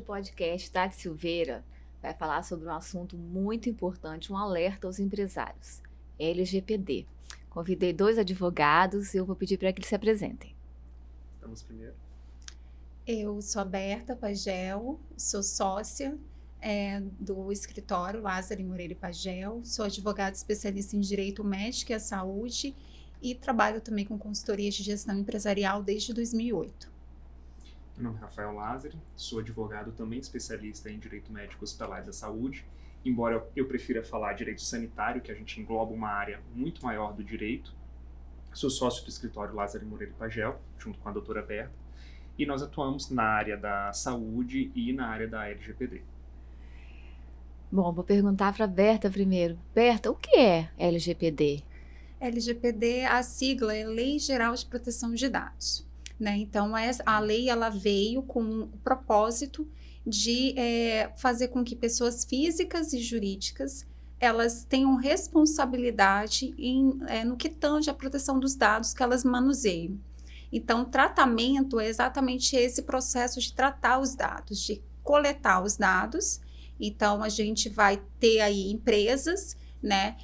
Hoje o podcast Tati Silveira vai falar sobre um assunto muito importante, um alerta aos empresários, LGPD. Convidei 2 advogados e eu vou pedir para que eles se apresentem. Estamos primeiro. Eu sou a Berta Pagel, sou sócia do escritório Lázaro Moreira e Pagel, sou advogada especialista em Direito Médico e à Saúde e trabalho também com consultoria de gestão empresarial desde 2008. Meu nome é Rafael Lázaro, sou advogado também especialista em Direito Médico Hospitalar e da Saúde, embora eu prefira falar Direito Sanitário, que a gente engloba uma área muito maior do direito. Sou sócio do escritório Lázaro Moreira e Pagel, junto com a doutora Berta, e nós atuamos na área da saúde e na área da LGPD. Bom, vou perguntar para a Berta primeiro. Berta, o que é LGPD? LGPD, a sigla é Lei Geral de Proteção de Dados, né? Então, a lei ela veio com o propósito de fazer com que pessoas físicas e jurídicas elas tenham responsabilidade no que tange a proteção dos dados que elas manuseiam. Então, tratamento é exatamente esse processo de tratar os dados, de coletar os dados. Então, a gente vai ter aí empresas, né,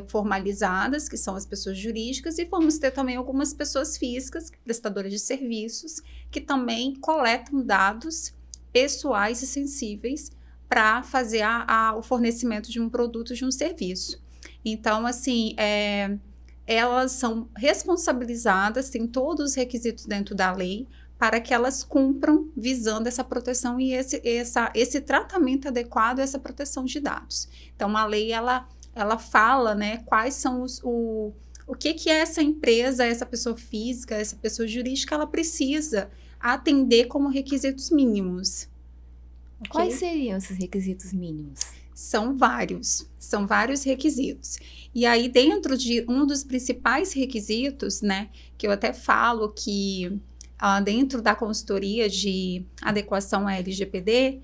formalizadas, que são as pessoas jurídicas, e vamos ter também algumas pessoas físicas, prestadoras de serviços, que também coletam dados pessoais e sensíveis para fazer o fornecimento de um produto, de um serviço. Então, assim, elas são responsabilizadas, têm todos os requisitos dentro da lei, para que elas cumpram visando essa proteção e esse tratamento adequado a essa proteção de dados. Então, a lei, ela fala, né, quais são o que é essa empresa, essa pessoa física, essa pessoa jurídica, ela precisa atender como requisitos mínimos. Okay? Quais seriam esses requisitos mínimos? São vários requisitos. E aí, dentro de um dos principais requisitos, né, que eu até falo que dentro da consultoria de adequação à LGPD,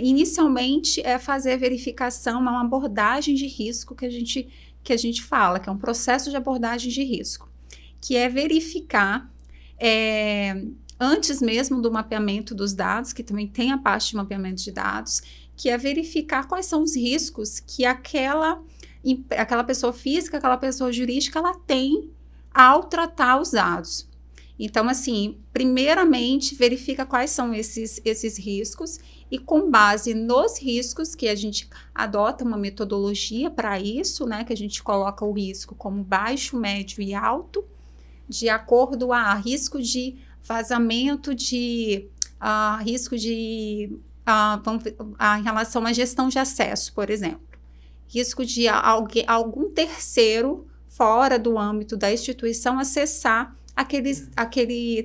inicialmente é fazer a verificação, uma abordagem de risco que a gente fala, que é um processo de abordagem de risco, que é verificar, antes mesmo do mapeamento dos dados, que também tem a parte de mapeamento de dados, que é verificar quais são os riscos que aquela pessoa física, aquela pessoa jurídica, ela tem ao tratar os dados. Então, assim, primeiramente, verifica quais são esses riscos e, com base nos riscos, que a gente adota uma metodologia para isso, né, que a gente coloca o risco como baixo, médio e alto, de acordo a risco de vazamento, risco de em relação à gestão de acesso, por exemplo. Risco de algum terceiro fora do âmbito da instituição acessar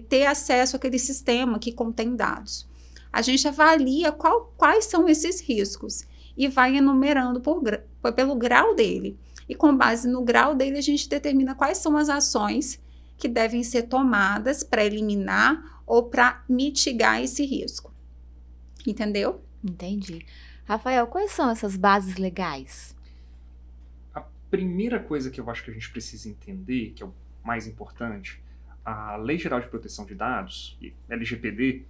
ter acesso àquele sistema que contém dados. A gente avalia quais são esses riscos e vai enumerando pelo grau dele. E com base no grau dele, a gente determina quais são as ações que devem ser tomadas para eliminar ou para mitigar esse risco. Entendeu? Entendi. Rafael, quais são essas bases legais? A primeira coisa que eu acho que a gente precisa entender, que é o mais importante, a Lei Geral de Proteção de Dados, LGPD,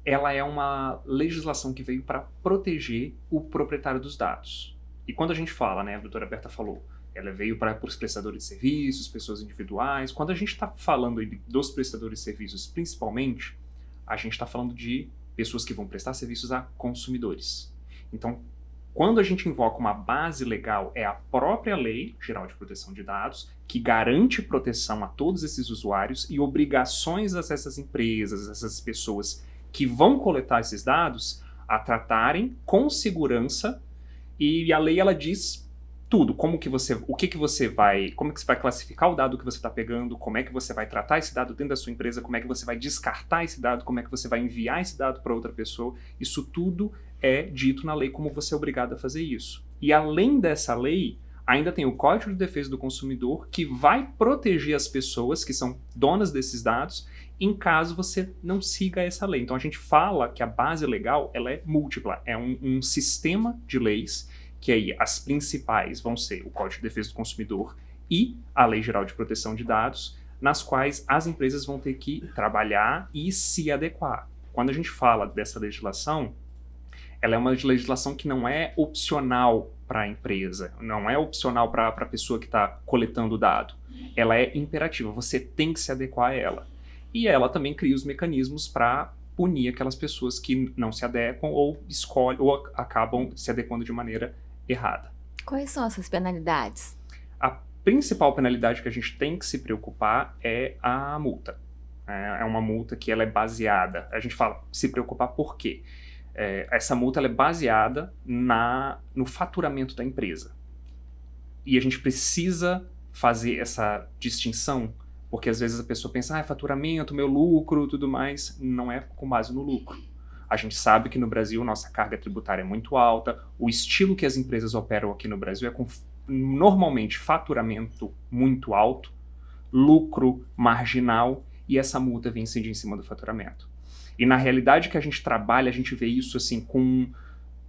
ela é uma legislação que veio para proteger o proprietário dos dados. E quando a gente fala, né, a doutora Berta falou, ela veio para os prestadores de serviços, pessoas individuais. Quando a gente está falando dos prestadores de serviços, principalmente, a gente está falando de pessoas que vão prestar serviços a consumidores. Então, quando a gente invoca uma base legal, é a própria Lei Geral de Proteção de Dados que garante proteção a todos esses usuários e obrigações a essas empresas, essas pessoas que vão coletar esses dados, a tratarem com segurança. E a lei, ela diz tudo, como que você vai classificar o dado que você está pegando, como é que você vai tratar esse dado dentro da sua empresa, como é que você vai descartar esse dado, como é que você vai enviar esse dado para outra pessoa. Isso tudo é dito na lei como você é obrigado a fazer isso. E além dessa lei, ainda tem o Código de Defesa do Consumidor, que vai proteger as pessoas que são donas desses dados em caso você não siga essa lei. Então a gente fala que a base legal ela é múltipla, é um sistema de leis que aí as principais vão ser o Código de Defesa do Consumidor e a Lei Geral de Proteção de Dados, nas quais as empresas vão ter que trabalhar e se adequar. quando a gente fala dessa legislação, ela é uma legislação que não é opcional para a empresa, não é opcional para a pessoa que está coletando o dado. Ela é imperativa, você tem que se adequar a ela. E ela também cria os mecanismos para punir aquelas pessoas que não se adequam ou escolhem ou acabam se adequando de maneira errada. Quais são essas penalidades? A principal penalidade que a gente tem que se preocupar é a multa. É uma multa que ela é baseada. A gente fala se preocupar por quê? Essa multa ela é baseada no faturamento da empresa. E a gente precisa fazer essa distinção, porque às vezes a pessoa pensa, faturamento, meu lucro, tudo mais. Não é com base no lucro. A gente sabe que no Brasil nossa carga tributária é muito alta, o estilo que as empresas operam aqui no Brasil é com normalmente faturamento muito alto, lucro marginal, e essa multa vem incidir em cima do faturamento. E na realidade que a gente trabalha, a gente vê isso assim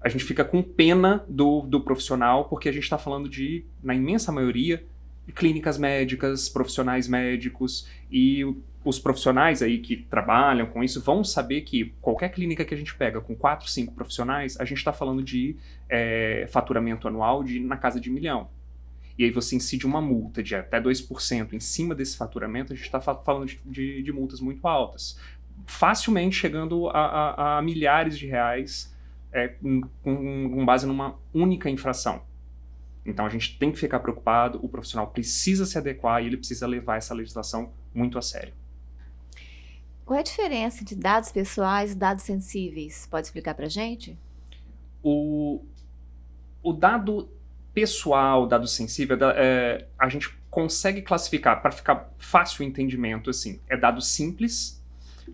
a gente fica com pena do profissional, porque a gente está falando de, na imensa maioria, clínicas médicas, profissionais médicos, e os profissionais aí que trabalham com isso vão saber que qualquer clínica que a gente pega com 4, 5 profissionais, a gente está falando de faturamento anual na casa de 1 milhão. E aí você incide uma multa de até 2% em cima desse faturamento, a gente está falando de multas muito altas. Facilmente chegando a milhares de reais com base numa única infração. Então a gente tem que ficar preocupado, o profissional precisa se adequar e ele precisa levar essa legislação muito a sério. Qual é a diferença entre dados pessoais e dados sensíveis? Pode explicar pra gente? O dado pessoal, dado sensível, a gente consegue classificar, para ficar fácil o entendimento, assim, é dado simples,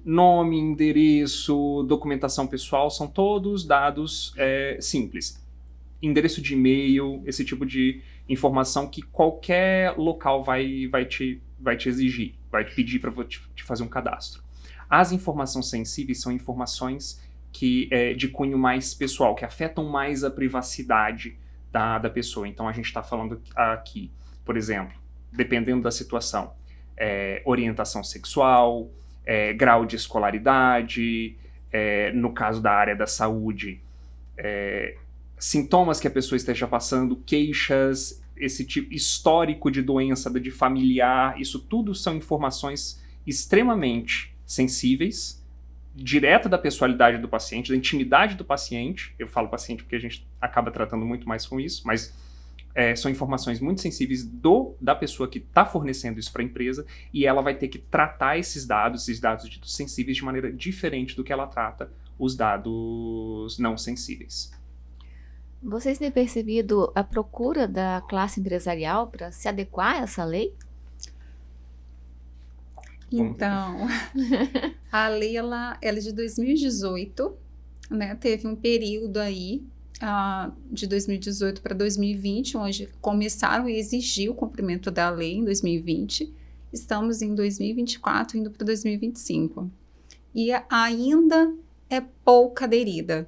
nome, endereço, documentação pessoal, são todos dados simples. Endereço de e-mail, esse tipo de informação que qualquer local vai te exigir, vai te pedir para te fazer um cadastro. As informações sensíveis são informações de cunho mais pessoal, que afetam mais a privacidade da pessoa. Então a gente está falando aqui, por exemplo, dependendo da situação, orientação sexual, grau de escolaridade, no caso da área da saúde, sintomas que a pessoa esteja passando, queixas, esse tipo histórico de doença, de familiar, isso tudo são informações extremamente sensíveis, direta da pessoalidade do paciente, da intimidade do paciente. Eu falo paciente porque a gente acaba tratando muito mais com isso, mas são informações muito sensíveis da pessoa que está fornecendo isso para a empresa, e ela vai ter que tratar esses dados ditos sensíveis de maneira diferente do que ela trata os dados não sensíveis. Vocês têm percebido a procura da classe empresarial para se adequar a essa lei? Então, a lei ela é de 2018, né? Teve um período aí de 2018 para 2020, onde começaram a exigir o cumprimento da lei em 2020. Estamos em 2024, indo para 2025. E ainda é pouco aderida,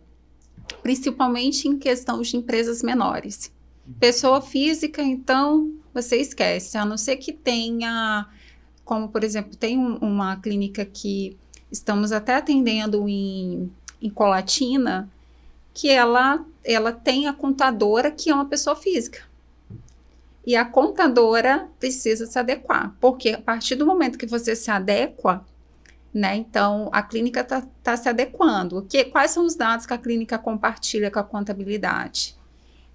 principalmente em questão de empresas menores. Pessoa física, então, você esquece, a não ser que tenha, como por exemplo, tem uma clínica que estamos até atendendo em Colatina, que ela tem a contadora que é uma pessoa física. E a contadora precisa se adequar, porque a partir do momento que você se adequa, né, então a clínica tá se adequando. Quais são os dados que a clínica compartilha com a contabilidade?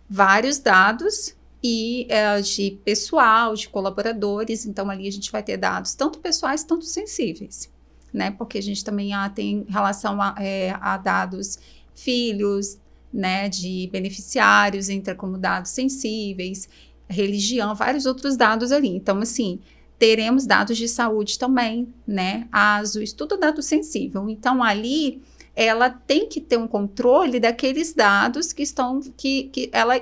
Vários dados e de pessoal, de colaboradores. Então ali a gente vai ter dados tanto pessoais, tanto sensíveis, né, porque a gente também tem relação a dados filhos, né, de beneficiários, entra como dados sensíveis, religião, vários outros dados ali. Então, assim, teremos dados de saúde também, né, ASUS, tudo dado sensível. Então, ali, ela tem que ter um controle daqueles dados que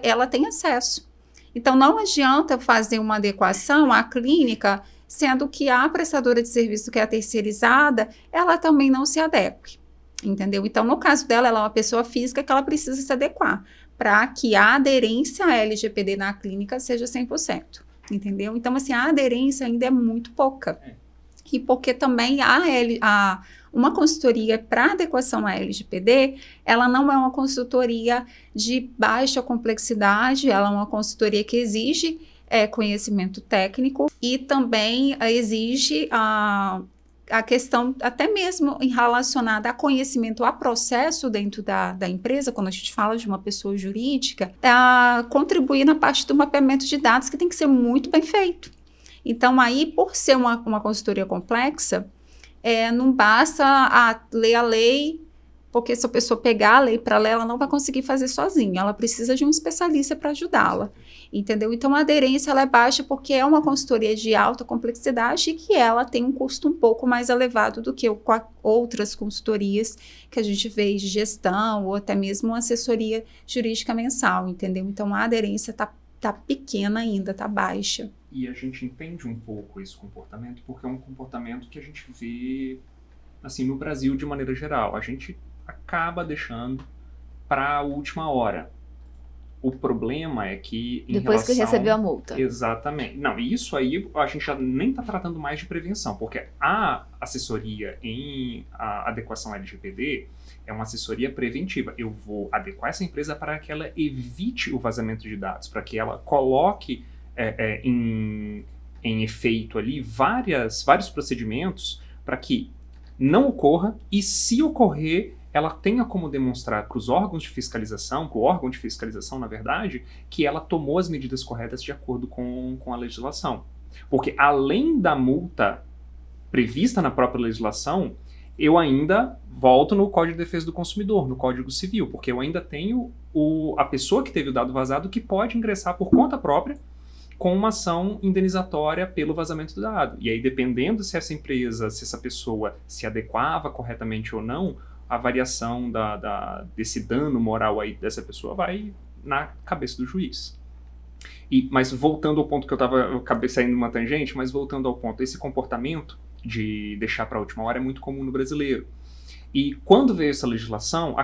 ela tem acesso. Então, não adianta fazer uma adequação à clínica, sendo que a prestadora de serviço que é a terceirizada, ela também não se adeque. Entendeu? Então, no caso dela, ela é uma pessoa física que ela precisa se adequar para que a aderência à LGPD na clínica seja 100%. Entendeu? Então, assim, a aderência ainda é muito pouca. E porque também uma consultoria para adequação à LGPD, ela não é uma consultoria de baixa complexidade, ela é uma consultoria que exige conhecimento técnico e também exige a questão até mesmo relacionada a conhecimento, a processo dentro da empresa, quando a gente fala de uma pessoa jurídica, a contribuir na parte do mapeamento de dados, que tem que ser muito bem feito. Então, aí, por ser uma consultoria complexa, não basta ler a lei, porque se a pessoa pegar a lei para ler, ela não vai conseguir fazer sozinha, ela precisa de um especialista para ajudá-la, entendeu? Então, a aderência ela é baixa porque é uma consultoria de alta complexidade e que ela tem um custo um pouco mais elevado do que outras consultorias que a gente vê de gestão ou até mesmo uma assessoria jurídica mensal, entendeu? Então, a aderência tá pequena ainda, tá baixa. E a gente entende um pouco esse comportamento porque é um comportamento que a gente vê, assim, no Brasil de maneira geral. A gente acaba deixando para a última hora. O problema é que depois que recebeu a multa. Exatamente. Não, isso aí a gente já nem está tratando mais de prevenção, porque a assessoria em adequação LGPD é uma assessoria preventiva. Eu vou adequar essa empresa para que ela evite o vazamento de dados, para que ela coloque em efeito ali vários procedimentos para que não ocorra e, se ocorrer, ela tenha como demonstrar para os órgãos de fiscalização, para o órgão de fiscalização, na verdade, que ela tomou as medidas corretas de acordo com a legislação. Porque além da multa prevista na própria legislação, eu ainda volto no Código de Defesa do Consumidor, no Código Civil, porque eu ainda tenho a pessoa que teve o dado vazado que pode ingressar por conta própria com uma ação indenizatória pelo vazamento do dado. E aí, dependendo se essa empresa, se essa pessoa se adequava corretamente ou não, a variação desse dano moral aí dessa pessoa vai na cabeça do juiz. Mas voltando ao ponto que eu acabei saindo numa tangente, mas voltando ao ponto, esse comportamento de deixar para a última hora é muito comum no brasileiro. E quando veio essa legislação,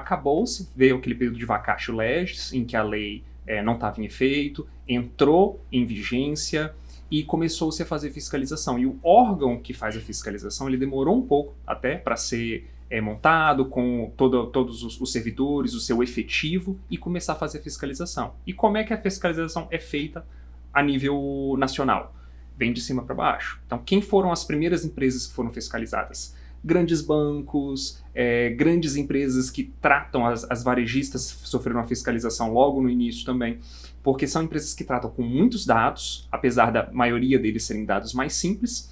veio aquele período de vacatio legis, em que a lei não estava em efeito, entrou em vigência e começou-se a fazer fiscalização. E o órgão que faz a fiscalização, ele demorou um pouco até para ser montado com todos os servidores, o seu efetivo, e começar a fazer a fiscalização. E como é que a fiscalização é feita a nível nacional? Vem de cima para baixo. Então, quem foram as primeiras empresas que foram fiscalizadas? Grandes bancos, grandes empresas que tratam as varejistas sofreram uma fiscalização logo no início também, porque são empresas que tratam com muitos dados, apesar da maioria deles serem dados mais simples,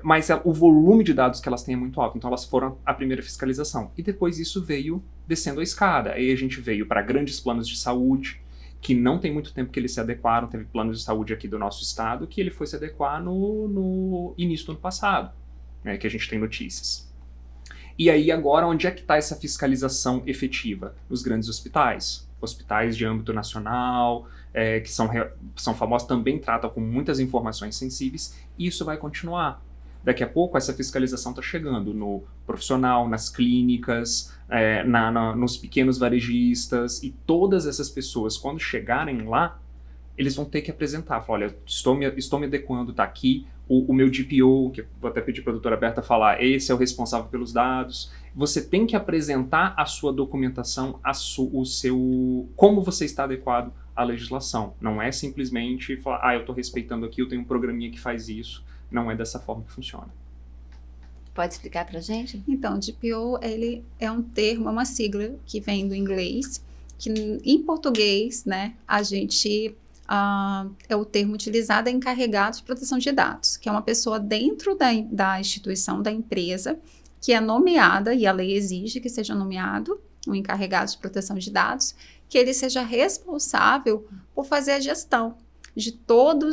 mas o volume de dados que elas têm é muito alto, então elas foram a primeira fiscalização. E depois isso veio descendo a escada. Aí a gente veio para grandes planos de saúde, que não tem muito tempo que eles se adequaram. Teve planos de saúde aqui do nosso estado que ele foi se adequar no início do ano passado, né, que a gente tem notícias. E aí agora, onde é que está essa fiscalização efetiva? Nos grandes hospitais de âmbito nacional, que são famosos, também tratam com muitas informações sensíveis, e isso vai continuar. Daqui a pouco essa fiscalização está chegando no profissional, nas clínicas, nos pequenos varejistas, e todas essas pessoas, quando chegarem lá, eles vão ter que apresentar, falar, olha, estou me adequando, está aqui o meu DPO, que eu vou até pedir para a doutora Berta falar, esse é o responsável pelos dados. Você tem que apresentar a sua documentação, como você está adequado à legislação. Não é simplesmente falar, eu estou respeitando aqui, eu tenho um programinha que faz isso. Não é dessa forma que funciona. Pode explicar para a gente? Então, DPO, ele é um termo, é uma sigla que vem do inglês, que em português, né, a gente... é o termo utilizado, encarregado de proteção de dados, que é uma pessoa dentro da instituição, da empresa, que é nomeada, e a lei exige que seja nomeado um encarregado de proteção de dados, que ele seja responsável por fazer a gestão de todo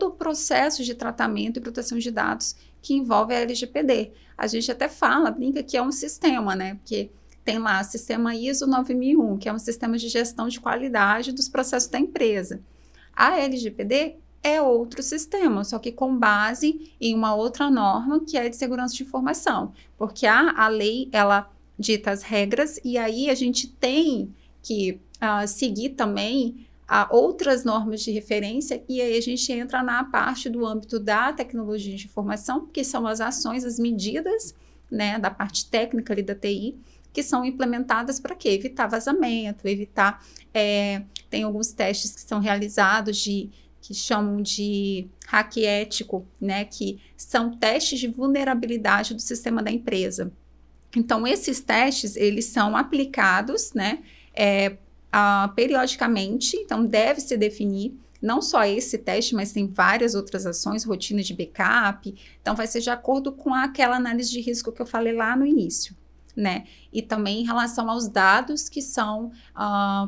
o processo de tratamento e proteção de dados que envolve a LGPD. A gente até brinca que é um sistema, né? Porque tem lá o sistema ISO 9001, que é um sistema de gestão de qualidade dos processos da empresa. A LGPD é outro sistema, só que com base em uma outra norma, que é de segurança de informação. Porque a lei, ela dita as regras, e aí a gente tem que seguir também outras normas de referência, e aí a gente entra na parte do âmbito da tecnologia de informação, que são as ações, as medidas né, da parte técnica ali da TI, que são implementadas para quê? Evitar vazamento, evitar... tem alguns testes que são realizados que chamam de hack ético, né, que são testes de vulnerabilidade do sistema da empresa. Então, esses testes, eles são aplicados, né, periodicamente, então deve-se definir não só esse teste, mas tem várias outras ações, rotina de backup, então vai ser de acordo com aquela análise de risco que eu falei lá no início, né? E também em relação aos dados que são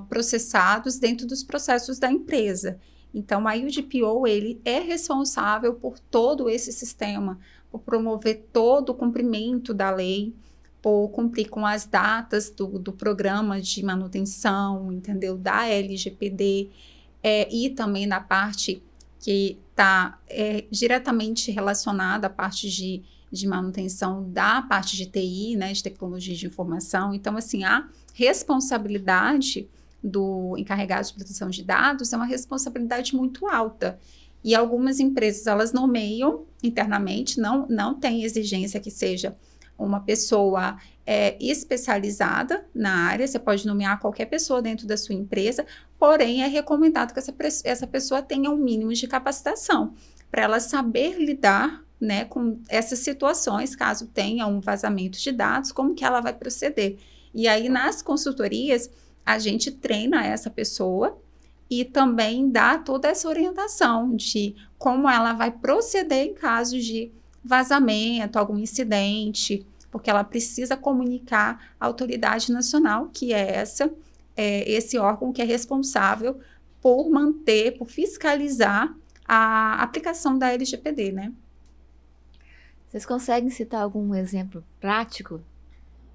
processados dentro dos processos da empresa. Então, aí o DPO, ele é responsável por todo esse sistema, por promover todo o cumprimento da lei, por cumprir com as datas do programa de manutenção, entendeu? Da LGPD, e também na parte que está diretamente relacionada à parte de manutenção da parte de TI, né, de tecnologia de informação. Então, assim, a responsabilidade do encarregado de proteção de dados é uma responsabilidade muito alta. E algumas empresas, elas nomeiam internamente, não tem exigência que seja uma pessoa especializada na área, você pode nomear qualquer pessoa dentro da sua empresa, porém é recomendado que essa pessoa tenha um mínimo de capacitação para ela saber lidar, né, com essas situações, caso tenha um vazamento de dados, como que ela vai proceder. E aí, nas consultorias, a gente treina essa pessoa e também dá toda essa orientação de como ela vai proceder em caso de vazamento, algum incidente, porque ela precisa comunicar à autoridade nacional, que é esse órgão que é responsável por manter, por fiscalizar a aplicação da LGPD, né? Vocês conseguem citar algum exemplo prático?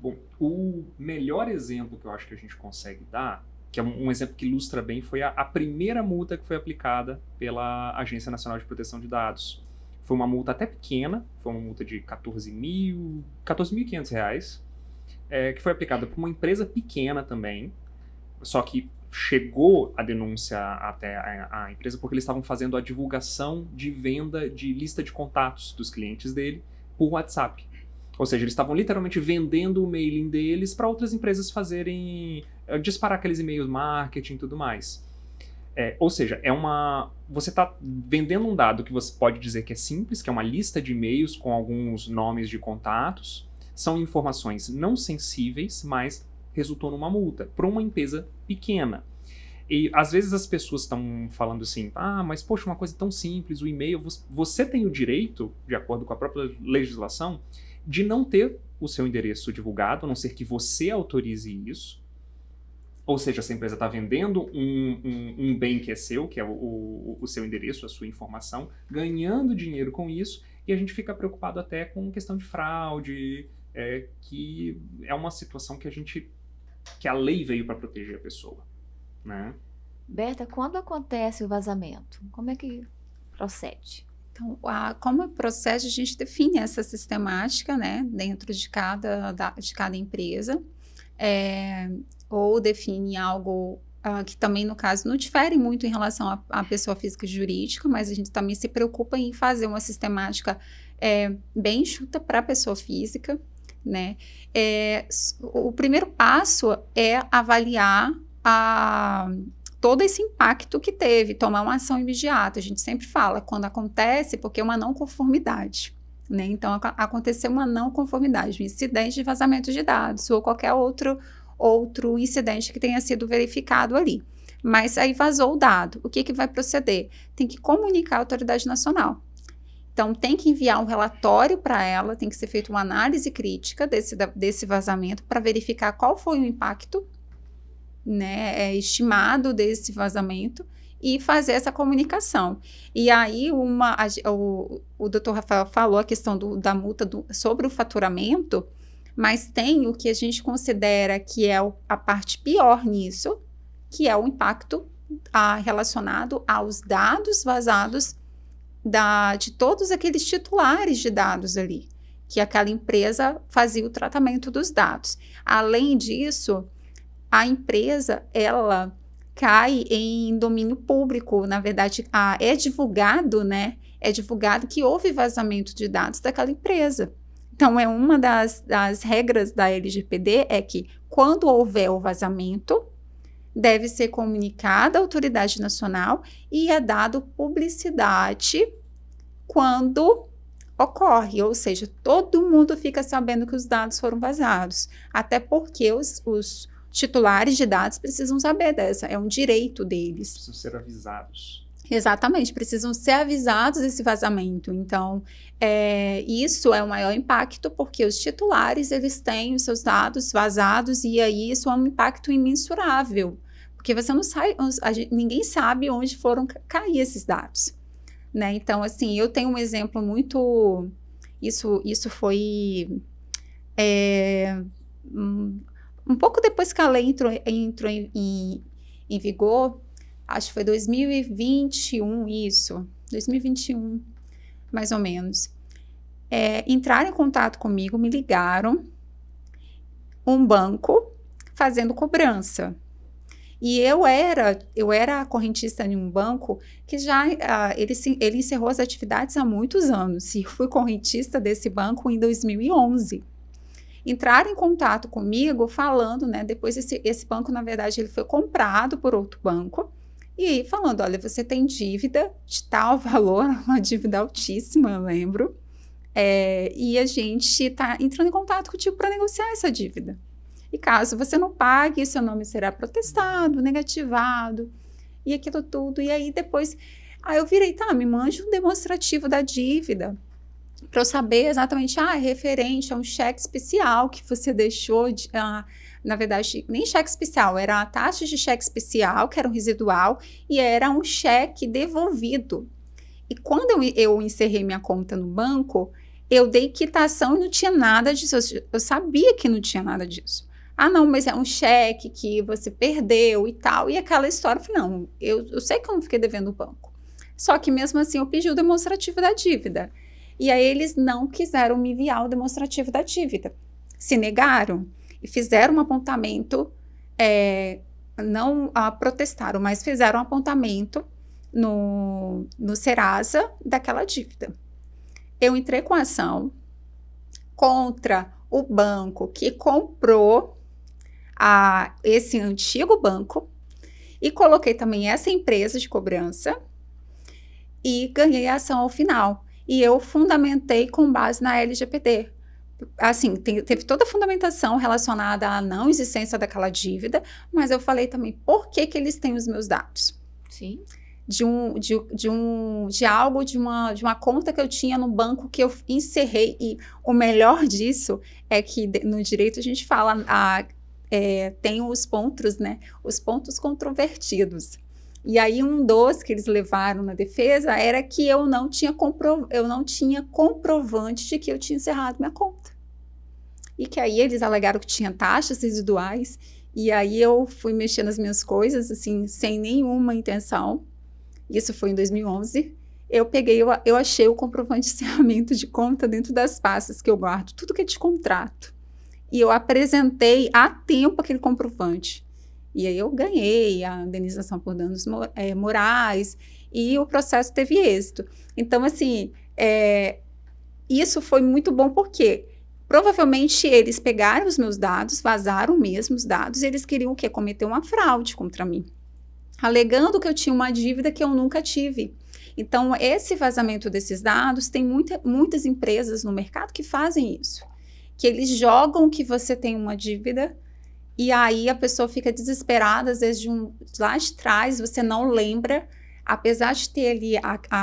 Bom, o melhor exemplo que eu acho que a gente consegue dar, que é um exemplo que ilustra bem, foi a primeira multa que foi aplicada pela Agência Nacional de Proteção de Dados. Foi uma multa até pequena, foi uma multa de R$14.500, que foi aplicada por uma empresa pequena também, só que chegou a denúncia até a empresa porque eles estavam fazendo a divulgação de venda de lista de contatos dos clientes dele por WhatsApp. Ou seja, eles estavam literalmente vendendo o mailing deles para outras empresas fazerem, disparar aqueles e-mails marketing e tudo mais. Ou seja, você está vendendo um dado que você pode dizer que é simples, que é uma lista de e-mails com alguns nomes de contatos. São informações não sensíveis, mas resultou numa multa para uma empresa pequena. E às vezes as pessoas estão falando assim, mas poxa, uma coisa tão simples, o e-mail, você tem o direito, de acordo com a própria legislação, de não ter o seu endereço divulgado, a não ser que você autorize isso. Ou seja, essa empresa está vendendo um bem que é seu, que é o seu endereço, a sua informação, ganhando dinheiro com isso, e a gente fica preocupado até com questão de fraude, que é uma situação que a lei veio para proteger a pessoa, né? Berta, quando acontece o vazamento? Como é que procede? Então, como procede, a gente define essa sistemática, né, dentro de cada empresa, ou define algo que também, no caso, não difere muito em relação à pessoa física e jurídica, mas a gente também se preocupa em fazer uma sistemática bem enxuta para a pessoa física, né? O primeiro passo é avaliar todo esse impacto que teve, tomar uma ação imediata. A gente sempre fala quando acontece, porque é uma não conformidade, né? Então, aconteceu uma não conformidade, um incidente de vazamento de dados ou qualquer outro incidente que tenha sido verificado ali. Mas aí vazou o dado. O que vai proceder? Tem que comunicar à autoridade nacional. Então, tem que enviar um relatório para ela, tem que ser feita uma análise crítica desse vazamento para verificar qual foi o impacto, né, estimado desse vazamento e fazer essa comunicação. E aí, o doutor Rafael falou a questão da multa sobre o faturamento, mas tem o que a gente considera que é a parte pior nisso, que é o impacto relacionado aos dados vazados de todos aqueles titulares de dados ali, que aquela empresa fazia o tratamento dos dados. Além disso, a empresa, ela cai em domínio público. Na verdade, é divulgado, né? É divulgado que houve vazamento de dados daquela empresa. Então, é uma das regras da LGPD é que, quando houver o vazamento, deve ser comunicada à autoridade nacional e é dado publicidade quando ocorre, ou seja, todo mundo fica sabendo que os dados foram vazados, até porque os titulares de dados precisam saber dessa, é um direito deles. Precisam ser avisados. Exatamente, precisam ser avisados desse vazamento. Então, isso é o maior impacto, porque os titulares, eles têm os seus dados vazados, e aí isso é um impacto imensurável, porque você não sabe, ninguém sabe onde foram cair esses dados, né? Então, assim, eu tenho um exemplo muito... Isso foi... um pouco depois que a lei entrou em vigor, acho que foi 2021, isso, 2021, mais ou menos. Entraram em contato comigo, me ligaram, um banco fazendo cobrança. E eu era correntista de um banco que já, ele encerrou as atividades há muitos anos, e eu fui correntista desse banco em 2011. Entraram em contato comigo falando, né, depois esse banco, na verdade, ele foi comprado por outro banco, e aí falando, olha, você tem dívida de tal valor, uma dívida altíssima, eu lembro, e a gente está entrando em contato contigo para negociar essa dívida. E caso você não pague, seu nome será protestado, negativado, e aquilo tudo. E aí depois, eu virei, me mande um demonstrativo da dívida, para eu saber exatamente, é referente a um cheque especial que você deixou, na verdade, nem cheque especial, era a taxa de cheque especial, que era um residual, e era um cheque devolvido. E quando eu encerrei minha conta no banco, eu dei quitação e não tinha nada disso, eu sabia que não tinha nada disso. Não, mas é um cheque que você perdeu e tal, e aquela história, eu falei, não, eu sei que eu não fiquei devendo o banco, só que mesmo assim eu pedi o demonstrativo da dívida. E aí eles não quiseram me enviar o demonstrativo da dívida. Se negaram e fizeram um apontamento, não protestaram, mas fizeram um apontamento no Serasa daquela dívida. Eu entrei com ação contra o banco que comprou esse antigo banco e coloquei também essa empresa de cobrança e ganhei a ação ao final. E eu fundamentei com base na LGPD. Assim, teve toda a fundamentação relacionada à não existência daquela dívida, mas eu falei também por que eles têm os meus dados. Sim. De uma conta que eu tinha no banco que eu encerrei. E o melhor disso é que no direito a gente fala, tem os pontos, né? Os pontos controvertidos. E aí um dos que eles levaram na defesa era que eu não tinha comprovante de que eu tinha encerrado minha conta. E que aí eles alegaram que tinha taxas residuais, e aí eu fui mexer nas minhas coisas, assim, sem nenhuma intenção. Isso foi em 2011. Eu achei o comprovante de encerramento de conta dentro das pastas que eu guardo, tudo que é de contrato. E eu apresentei a tempo aquele comprovante. E aí eu ganhei a indenização por danos morais, e o processo teve êxito. Então, assim, isso foi muito bom, porque provavelmente eles pegaram os meus dados, vazaram mesmo os dados, e eles queriam o quê? Cometer uma fraude contra mim, alegando que eu tinha uma dívida que eu nunca tive. Então, esse vazamento desses dados, tem muitas empresas no mercado que fazem isso, que eles jogam que você tem uma dívida, e aí a pessoa fica desesperada, às vezes lá de trás você não lembra, apesar de ter ali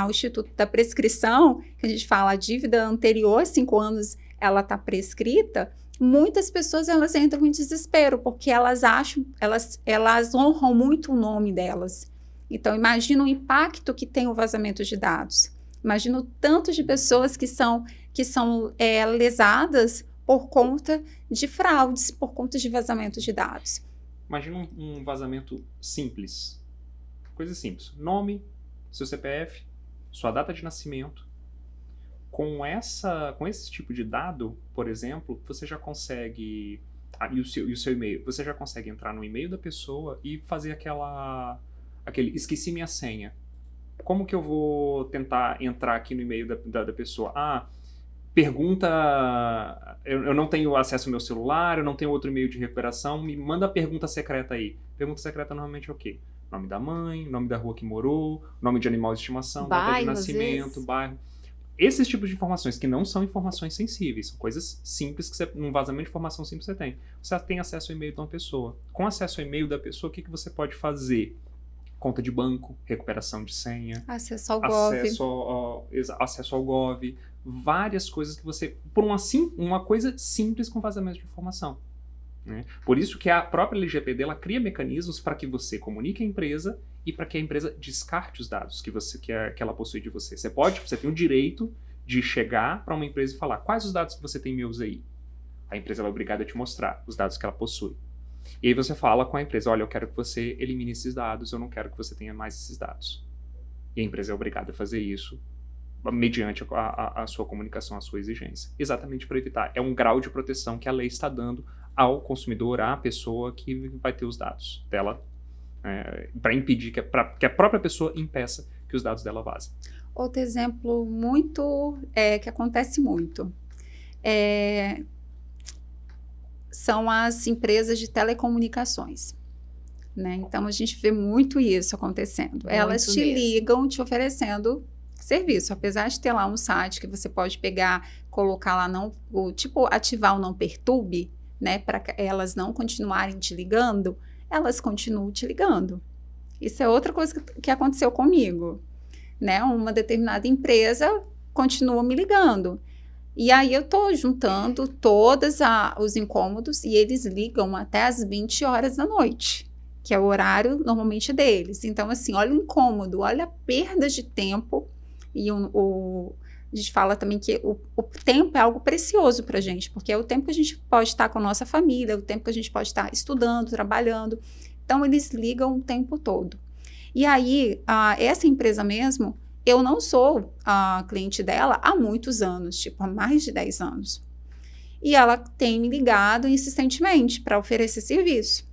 o Instituto da Prescrição, que a gente fala, a dívida anterior a 5 anos, ela está prescrita, muitas pessoas elas entram em desespero, porque elas acham, elas honram muito o nome delas. Então, imagina o impacto que tem o vazamento de dados. Imagina o tanto de pessoas que são lesadas por conta de fraudes, por conta de vazamento de dados. Imagina um vazamento simples. Coisa simples. Nome, seu CPF, sua data de nascimento. Com esse tipo de dado, por exemplo, você já consegue... e o seu e-mail. Você já consegue entrar no e-mail da pessoa e fazer aquele esqueci minha senha. Como que eu vou tentar entrar aqui no e-mail da pessoa? pergunta, eu não tenho acesso ao meu celular, eu não tenho outro e-mail de recuperação, me manda a pergunta secreta aí. Pergunta secreta normalmente é o quê? Nome da mãe, nome da rua que morou, nome de animal de estimação, data de Bairro, às nascimento, vezes. bairro. Esses tipos de informações que não são informações sensíveis, são coisas simples que num vazamento de informação simples você tem. Você tem acesso ao e-mail de uma pessoa. Com acesso ao e-mail da pessoa, o que você pode fazer? Conta de banco, recuperação de senha, Acesso ao Gov. acesso ao Gov, várias coisas que você... Por uma coisa simples com vazamento de informação. Né? Por isso que a própria LGPD ela cria mecanismos para que você comunique a empresa e para que a empresa descarte os dados que ela possui de você. Você tem o direito de chegar para uma empresa e falar quais os dados que você tem meus aí. A empresa é obrigada a te mostrar os dados que ela possui. E aí você fala com a empresa, olha, eu quero que você elimine esses dados, eu não quero que você tenha mais esses dados. E a empresa é obrigada a fazer isso mediante a sua comunicação, a sua exigência. Exatamente para evitar. É um grau de proteção que a lei está dando ao consumidor, à pessoa que vai ter os dados dela, para impedir que a própria pessoa impeça que os dados dela vazem. Outro exemplo que acontece muito são as empresas de telecomunicações. Né? Então, a gente vê muito isso acontecendo. Elas te ligam te oferecendo serviço, apesar de ter lá um site que você pode pegar, colocar lá, ativar o não perturbe, né, para elas não continuarem te ligando, elas continuam te ligando. Isso é outra coisa que aconteceu comigo. Né? Uma determinada empresa continua me ligando. E aí eu estou juntando todos os incômodos e eles ligam até as 20 horas da noite, que é o horário normalmente deles. Então, assim, olha o incômodo, olha a perda de tempo. E a gente fala também que o tempo é algo precioso para a gente, porque é o tempo que a gente pode estar com a nossa família, é o tempo que a gente pode estar estudando, trabalhando. Então, eles ligam o tempo todo. E aí, essa empresa mesmo, eu não sou a cliente dela há muitos anos, há mais de 10 anos. E ela tem me ligado insistentemente para oferecer serviço.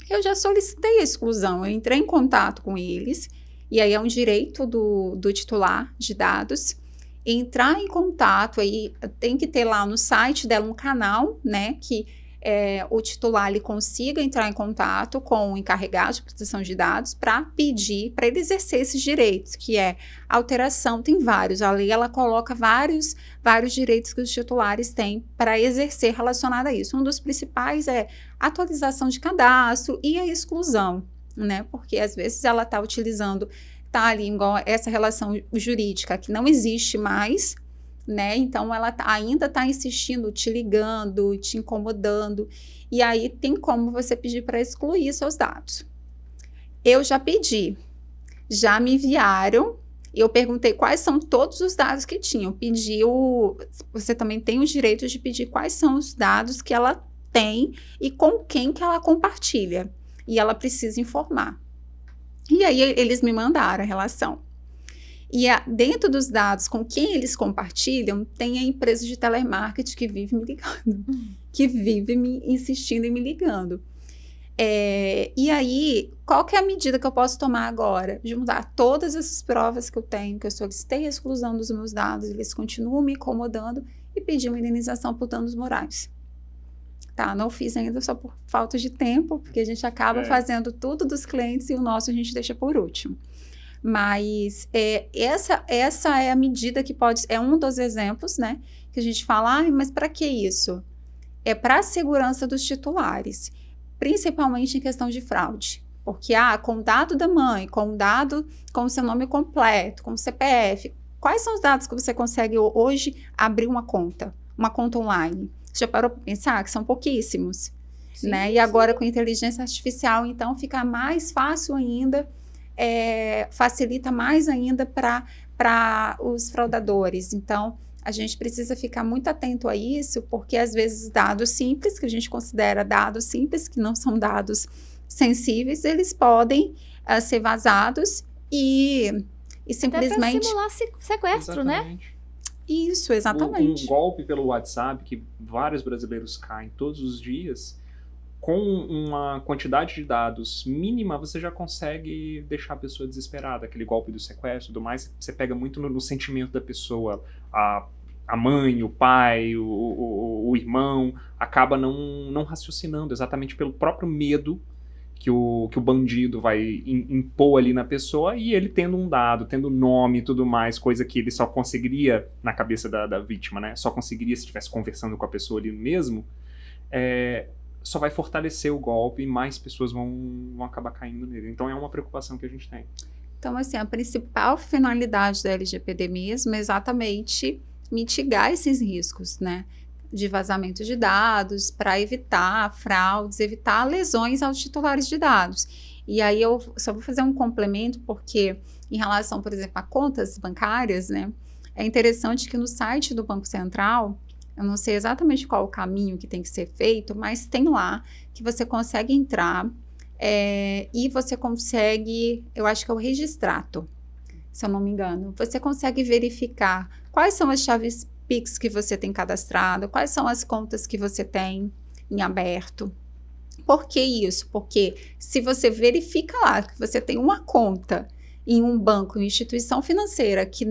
Eu já solicitei a exclusão, eu entrei em contato com eles, e aí é um direito do titular de dados, entrar em contato, aí tem que ter lá no site dela um canal, né, que o titular ele consiga entrar em contato com o encarregado de proteção de dados para pedir, para ele exercer esses direitos, que é alteração, tem vários, a lei ela coloca vários direitos que os titulares têm para exercer relacionado a isso. Um dos principais é atualização de cadastro e a exclusão, né, porque às vezes ela está utilizando, está ali igual essa relação jurídica que não existe mais, né? Então ela ainda está insistindo, te ligando, te incomodando, e aí tem como você pedir para excluir seus dados. Eu já pedi, já me enviaram, e eu perguntei quais são todos os dados que tinham. Você também tem o direito de pedir quais são os dados que ela tem e com quem que ela compartilha, e ela precisa informar. E aí eles me mandaram a relação. E dentro dos dados com quem eles compartilham, tem a empresa de telemarketing que vive me ligando, que vive me insistindo e me ligando. E aí, qual que é a medida que eu posso tomar agora? Juntar todas essas provas que eu tenho, que eu solicitei a exclusão dos meus dados, eles continuam me incomodando, e pedir uma indenização por danos morais. Tá, não fiz ainda só por falta de tempo, porque a gente acaba fazendo tudo dos clientes e o nosso a gente deixa por último. Mas essa é a medida que é um dos exemplos, né? Que a gente fala, mas para que isso? É para a segurança dos titulares, principalmente em questão de fraude. Porque, com o dado da mãe, com o seu nome completo, com o CPF, quais são os dados que você consegue hoje abrir uma conta online? Você já parou para pensar que são pouquíssimos? Sim, né? E agora com inteligência artificial, então, fica mais fácil ainda, facilita mais ainda para os fraudadores. Então, a gente precisa ficar muito atento a isso, porque às vezes dados simples, que a gente considera dados simples, que não são dados sensíveis, eles podem ser vazados e simplesmente... Até para simular sequestro, exatamente, né? Isso, exatamente. Um golpe pelo WhatsApp, que vários brasileiros caem todos os dias, com uma quantidade de dados mínima, você já consegue deixar a pessoa desesperada. Aquele golpe do sequestro e tudo mais, você pega muito no sentimento da pessoa. a mãe, o pai, o irmão, acaba não raciocinando exatamente pelo próprio medo que o bandido vai impor ali na pessoa, e ele tendo um dado, tendo nome e tudo mais, coisa que ele só conseguiria na cabeça da vítima, né? Só conseguiria se estivesse conversando com a pessoa ali mesmo, só vai fortalecer o golpe e mais pessoas vão acabar caindo nele. Então é uma preocupação que a gente tem. Então, assim, a principal finalidade da LGPD mesmo é exatamente mitigar esses riscos, né? De vazamento de dados, para evitar fraudes, evitar lesões aos titulares de dados. E aí eu só vou fazer um complemento, porque em relação, por exemplo, a contas bancárias, né? É interessante que no site do Banco Central, eu não sei exatamente qual o caminho que tem que ser feito, mas tem lá que você consegue entrar e você consegue, eu acho que é o registrato, se eu não me engano. Você consegue verificar quais são as chaves Pix que você tem cadastrado, quais são as contas que você tem em aberto. Por que isso? Porque se você verifica lá que você tem uma conta em um banco, em instituição financeira que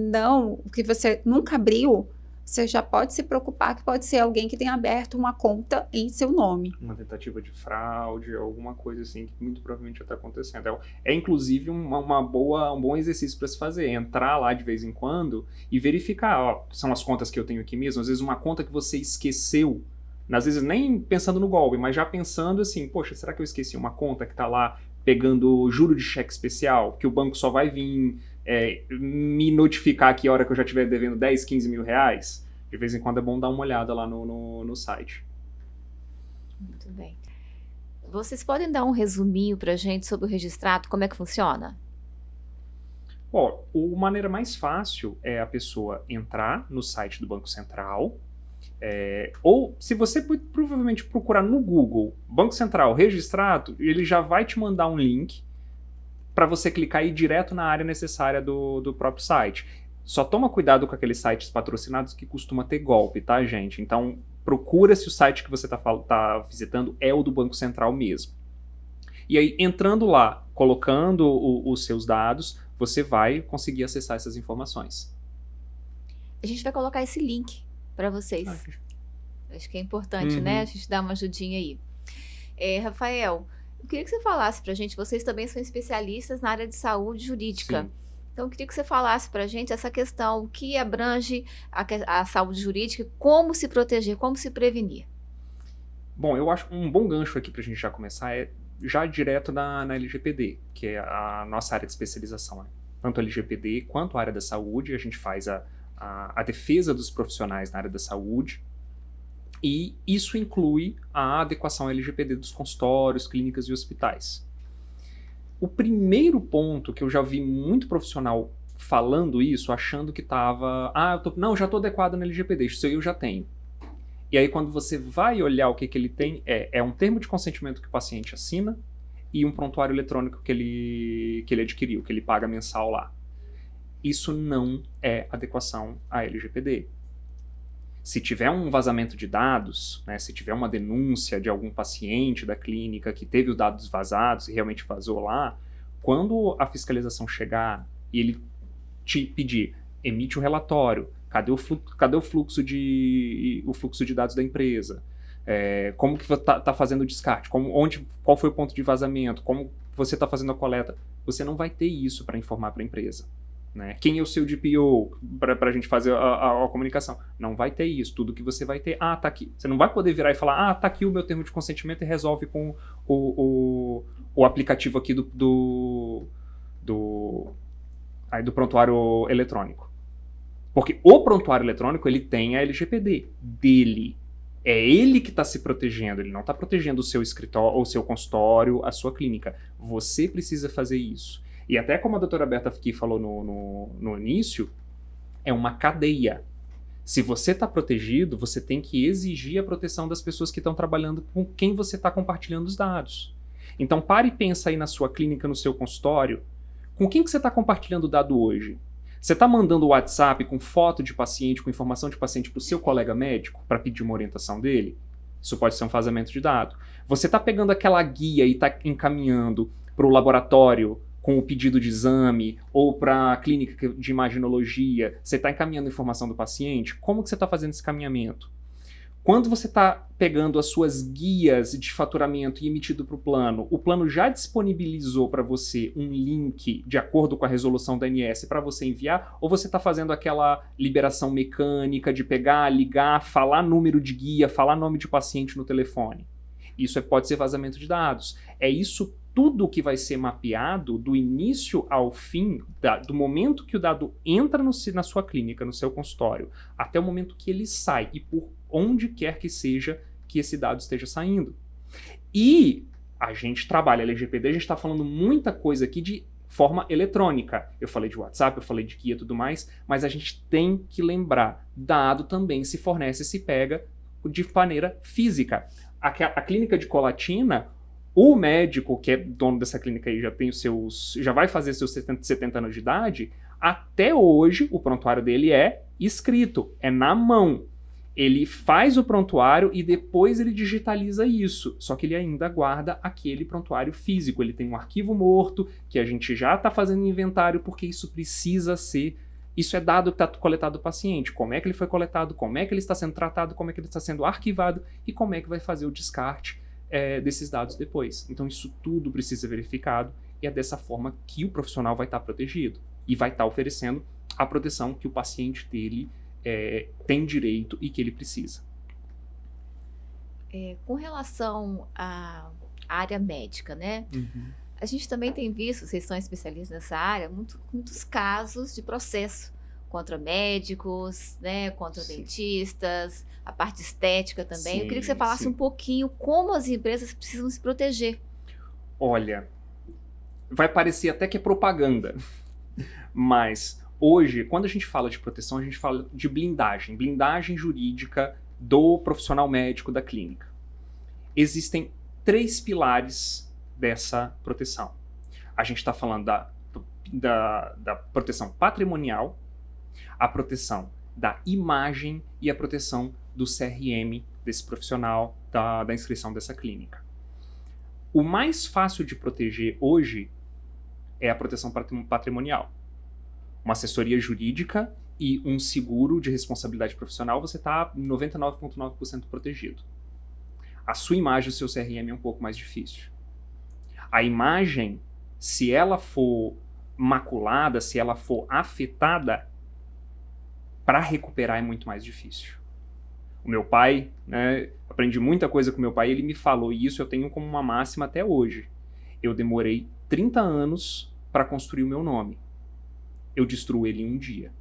você nunca abriu, você já pode se preocupar que pode ser alguém que tenha aberto uma conta em seu nome. Uma tentativa de fraude, alguma coisa assim, que muito provavelmente já está acontecendo. É inclusive um bom exercício para se fazer, entrar lá de vez em quando e verificar, ó, são as contas que eu tenho aqui mesmo, às vezes uma conta que você esqueceu, às vezes nem pensando no golpe, mas já pensando assim, poxa, será que eu esqueci uma conta que está lá pegando juro de cheque especial, que o banco só vai vir me notificar aqui a hora que eu já estiver devendo 10, 15 mil reais? De vez em quando é bom dar uma olhada lá no site. Muito bem. Vocês podem dar um resuminho pra gente sobre o registrato, como é que funciona? A maneira mais fácil é a pessoa entrar no site do Banco Central, ou se você provavelmente procurar no Google Banco Central registrado, ele já vai te mandar um link para você clicar e ir direto na área necessária do próprio site. Só toma cuidado com aqueles sites patrocinados que costuma ter golpe, tá, gente? Então, procura se o site que você tá visitando é o do Banco Central mesmo. E aí, entrando lá, colocando os seus dados, você vai conseguir acessar essas informações. A gente vai colocar esse link para vocês. Acho que é importante, né? A gente dar uma ajudinha aí. Rafael, eu queria que você falasse pra gente, vocês também são especialistas na área de saúde jurídica. Sim. Então, eu queria que você falasse pra gente essa questão, o que abrange a saúde jurídica, como se proteger, como se prevenir. Bom, eu acho um bom gancho aqui pra gente já começar já direto na LGPD, que é a nossa área de especialização. Né? Tanto a LGPD quanto a área da saúde, a gente faz a defesa dos profissionais na área da saúde, e isso inclui a adequação à LGPD dos consultórios, clínicas e hospitais. O primeiro ponto que eu já vi muito profissional falando isso, achando que estava... já estou adequado na LGPD, isso aí eu já tenho. E aí quando você vai olhar o que ele tem, é um termo de consentimento que o paciente assina e um prontuário eletrônico que ele adquiriu, que ele paga mensal lá. Isso não é adequação à LGPD. Se tiver um vazamento de dados, né, se tiver uma denúncia de algum paciente da clínica que teve os dados vazados e realmente vazou lá, quando a fiscalização chegar e ele te pedir, emite um relatório, cadê o fluxo de dados da empresa? Como que está fazendo o descarte? Qual foi o ponto de vazamento? Como você está fazendo a coleta? Você não vai ter isso para informar para a empresa. Né? Quem é o seu DPO para a gente fazer a comunicação? Não vai ter isso. Tudo que você vai ter, tá aqui. Você não vai poder virar e falar, tá aqui o meu termo de consentimento e resolve com o aplicativo aqui do prontuário eletrônico. Porque o prontuário eletrônico, ele tem a LGPD dele. É ele que está se protegendo, ele não está protegendo o seu escritório, o seu consultório, a sua clínica. Você precisa fazer isso. E até como a doutora Berta aqui falou no início, é uma cadeia. Se você está protegido, você tem que exigir a proteção das pessoas que estão trabalhando com quem você está compartilhando os dados. Então pare e pensa aí na sua clínica, no seu consultório, com quem que você está compartilhando o dado hoje? Você está mandando o WhatsApp com foto de paciente, com informação de paciente para o seu colega médico para pedir uma orientação dele? Isso pode ser um vazamento de dado. Você está pegando aquela guia e está encaminhando para o laboratório com o pedido de exame, ou para a clínica de imaginologia, você está encaminhando informação do paciente? Como que você está fazendo esse caminhamento? Quando você está pegando as suas guias de faturamento e emitido para o plano já disponibilizou para você um link de acordo com a resolução da ANS para você enviar, ou você está fazendo aquela liberação mecânica de pegar, ligar, falar número de guia, falar nome de paciente no telefone? Isso pode ser vazamento de dados. É isso tudo que vai ser mapeado do início ao fim, do momento que o dado entra na sua clínica, no seu consultório, até o momento que ele sai, e por onde quer que seja que esse dado esteja saindo. E a gente trabalha LGPD, a gente está falando muita coisa aqui de forma eletrônica. Eu falei de WhatsApp, eu falei de guia e tudo mais, mas a gente tem que lembrar, dado também se fornece, se pega de maneira física. A clínica de Colatina, o médico que é dono dessa clínica aí já vai fazer seus 70 anos de idade, até hoje o prontuário dele é escrito, é na mão. Ele faz o prontuário e depois ele digitaliza isso, só que ele ainda guarda aquele prontuário físico. Ele tem um arquivo morto que a gente já está fazendo inventário porque isso precisa ser... Isso é dado que está coletado do paciente, como é que ele foi coletado, como é que ele está sendo tratado, como é que ele está sendo arquivado e como é que vai fazer o descarte desses dados depois. Então isso tudo precisa ser verificado e é dessa forma que o profissional vai estar protegido e vai estar oferecendo a proteção que o paciente dele tem direito e que ele precisa. Com relação à área médica, né? Uhum. A gente também tem visto, vocês são especialistas nessa área, muitos casos de processo contra médicos, né, contra dentistas, a parte estética também. Eu queria que você falasse um pouquinho como as empresas precisam se proteger. Olha, vai parecer até que é propaganda, mas hoje, quando a gente fala de proteção, a gente fala de blindagem jurídica do profissional médico da clínica. Existem 3 pilares dessa proteção. A gente está falando da proteção patrimonial, a proteção da imagem e a proteção do CRM desse profissional, da inscrição dessa clínica. O mais fácil de proteger hoje é a proteção patrimonial. Uma assessoria jurídica e um seguro de responsabilidade profissional, você está 99,9% protegido. A sua imagem, o seu CRM é um pouco mais difícil. A imagem, se ela for maculada, se ela for afetada, para recuperar é muito mais difícil. O meu pai, né, aprendi muita coisa com meu pai, ele me falou, e isso eu tenho como uma máxima até hoje. Eu demorei 30 anos para construir o meu nome. Eu destruo ele em um dia.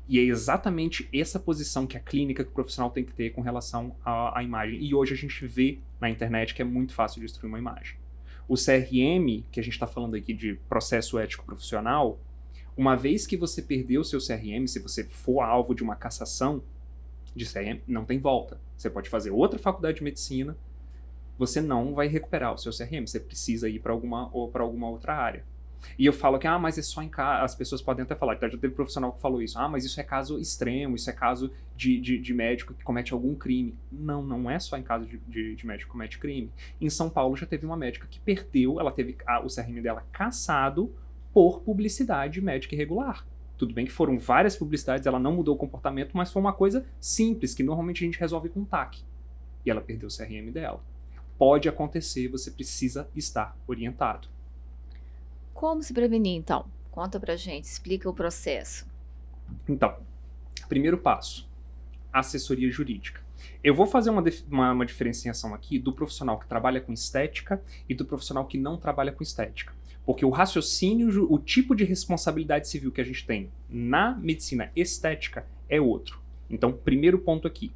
E é exatamente essa posição que a clínica, que o profissional tem que ter com relação à imagem. E hoje a gente vê na internet que é muito fácil destruir uma imagem. O CRM, que a gente está falando aqui de processo ético profissional, uma vez que você perdeu o seu CRM, se você for alvo de uma cassação de CRM, não tem volta. Você pode fazer outra faculdade de medicina, você não vai recuperar o seu CRM, você precisa ir para alguma outra área. E eu falo que, mas é só em caso... As pessoas podem até falar, já teve profissional que falou isso, mas isso é caso extremo, isso é caso de médico que comete algum crime. Não, não é só em caso de médico que comete crime. Em São Paulo já teve uma médica que perdeu, ela teve o CRM dela cassado por publicidade médica irregular. Tudo bem que foram várias publicidades, ela não mudou o comportamento, mas foi uma coisa simples, que normalmente a gente resolve com TAC. E ela perdeu o CRM dela. Pode acontecer, você precisa estar orientado. Como se prevenir, então? Conta pra gente, explica o processo. Então, primeiro passo, assessoria jurídica. Eu vou fazer uma diferenciação aqui do profissional que trabalha com estética e do profissional que não trabalha com estética. Porque o raciocínio, o tipo de responsabilidade civil que a gente tem na medicina estética é outro. Então, primeiro ponto aqui.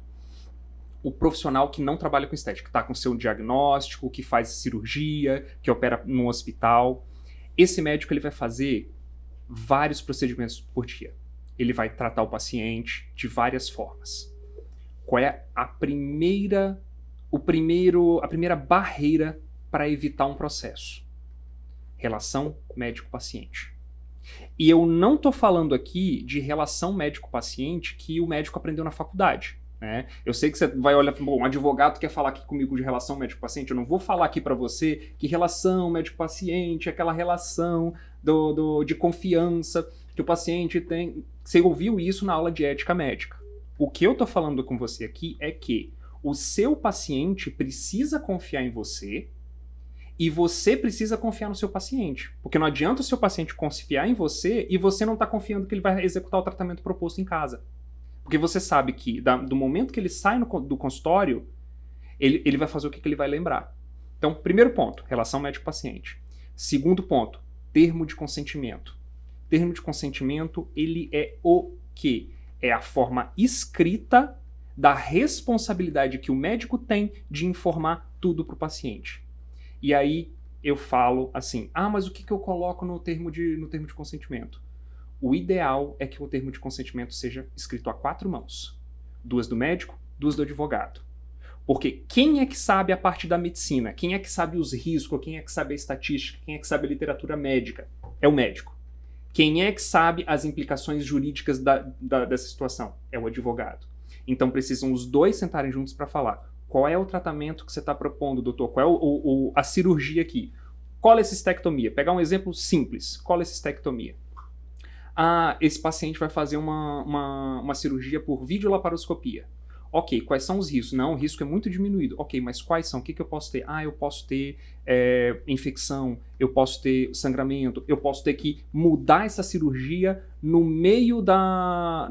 O profissional que não trabalha com estética, está com seu diagnóstico, que faz cirurgia, que opera no hospital. Esse médico ele vai fazer vários procedimentos por dia. Ele vai tratar o paciente de várias formas. Qual é a primeira barreira para evitar um processo? Relação médico-paciente. E eu não estou falando aqui de relação médico-paciente que o médico aprendeu na faculdade. né? Eu sei que você vai olhar, bom, um advogado quer falar aqui comigo de relação médico-paciente, eu não vou falar aqui para você que relação médico-paciente é aquela relação de confiança que o paciente tem. Você ouviu isso na aula de ética médica. O que eu tô falando com você aqui é que o seu paciente precisa confiar em você e você precisa confiar no seu paciente. Porque não adianta o seu paciente confiar em você e você não tá confiando que ele vai executar o tratamento proposto em casa. Porque você sabe que do momento que ele sai do consultório, ele vai fazer o que ele vai lembrar. Então, primeiro ponto, relação médico-paciente. Segundo ponto, termo de consentimento. Termo de consentimento, ele é o quê? É a forma escrita da responsabilidade que o médico tem de informar tudo para o paciente. E aí eu falo assim, mas o que eu coloco no termo de consentimento? O ideal é que o termo de consentimento seja escrito a 4 mãos. 2 do médico, 2 do advogado. Porque quem é que sabe a parte da medicina? Quem é que sabe os riscos? Quem é que sabe a estatística? Quem é que sabe a literatura médica? É o médico. Quem é que sabe as implicações jurídicas dessa situação? É o advogado. Então precisam os dois sentarem juntos para falar. Qual é o tratamento que você está propondo, doutor? Qual é a cirurgia aqui? Colecistectomia. Pegar um exemplo simples. Colecistectomia. Esse paciente vai fazer uma cirurgia por videolaparoscopia. Ok, quais são os riscos? Não, o risco é muito diminuído. Ok, mas quais são? O que eu posso ter? Eu posso ter infecção, eu posso ter sangramento, eu posso ter que mudar essa cirurgia no meio da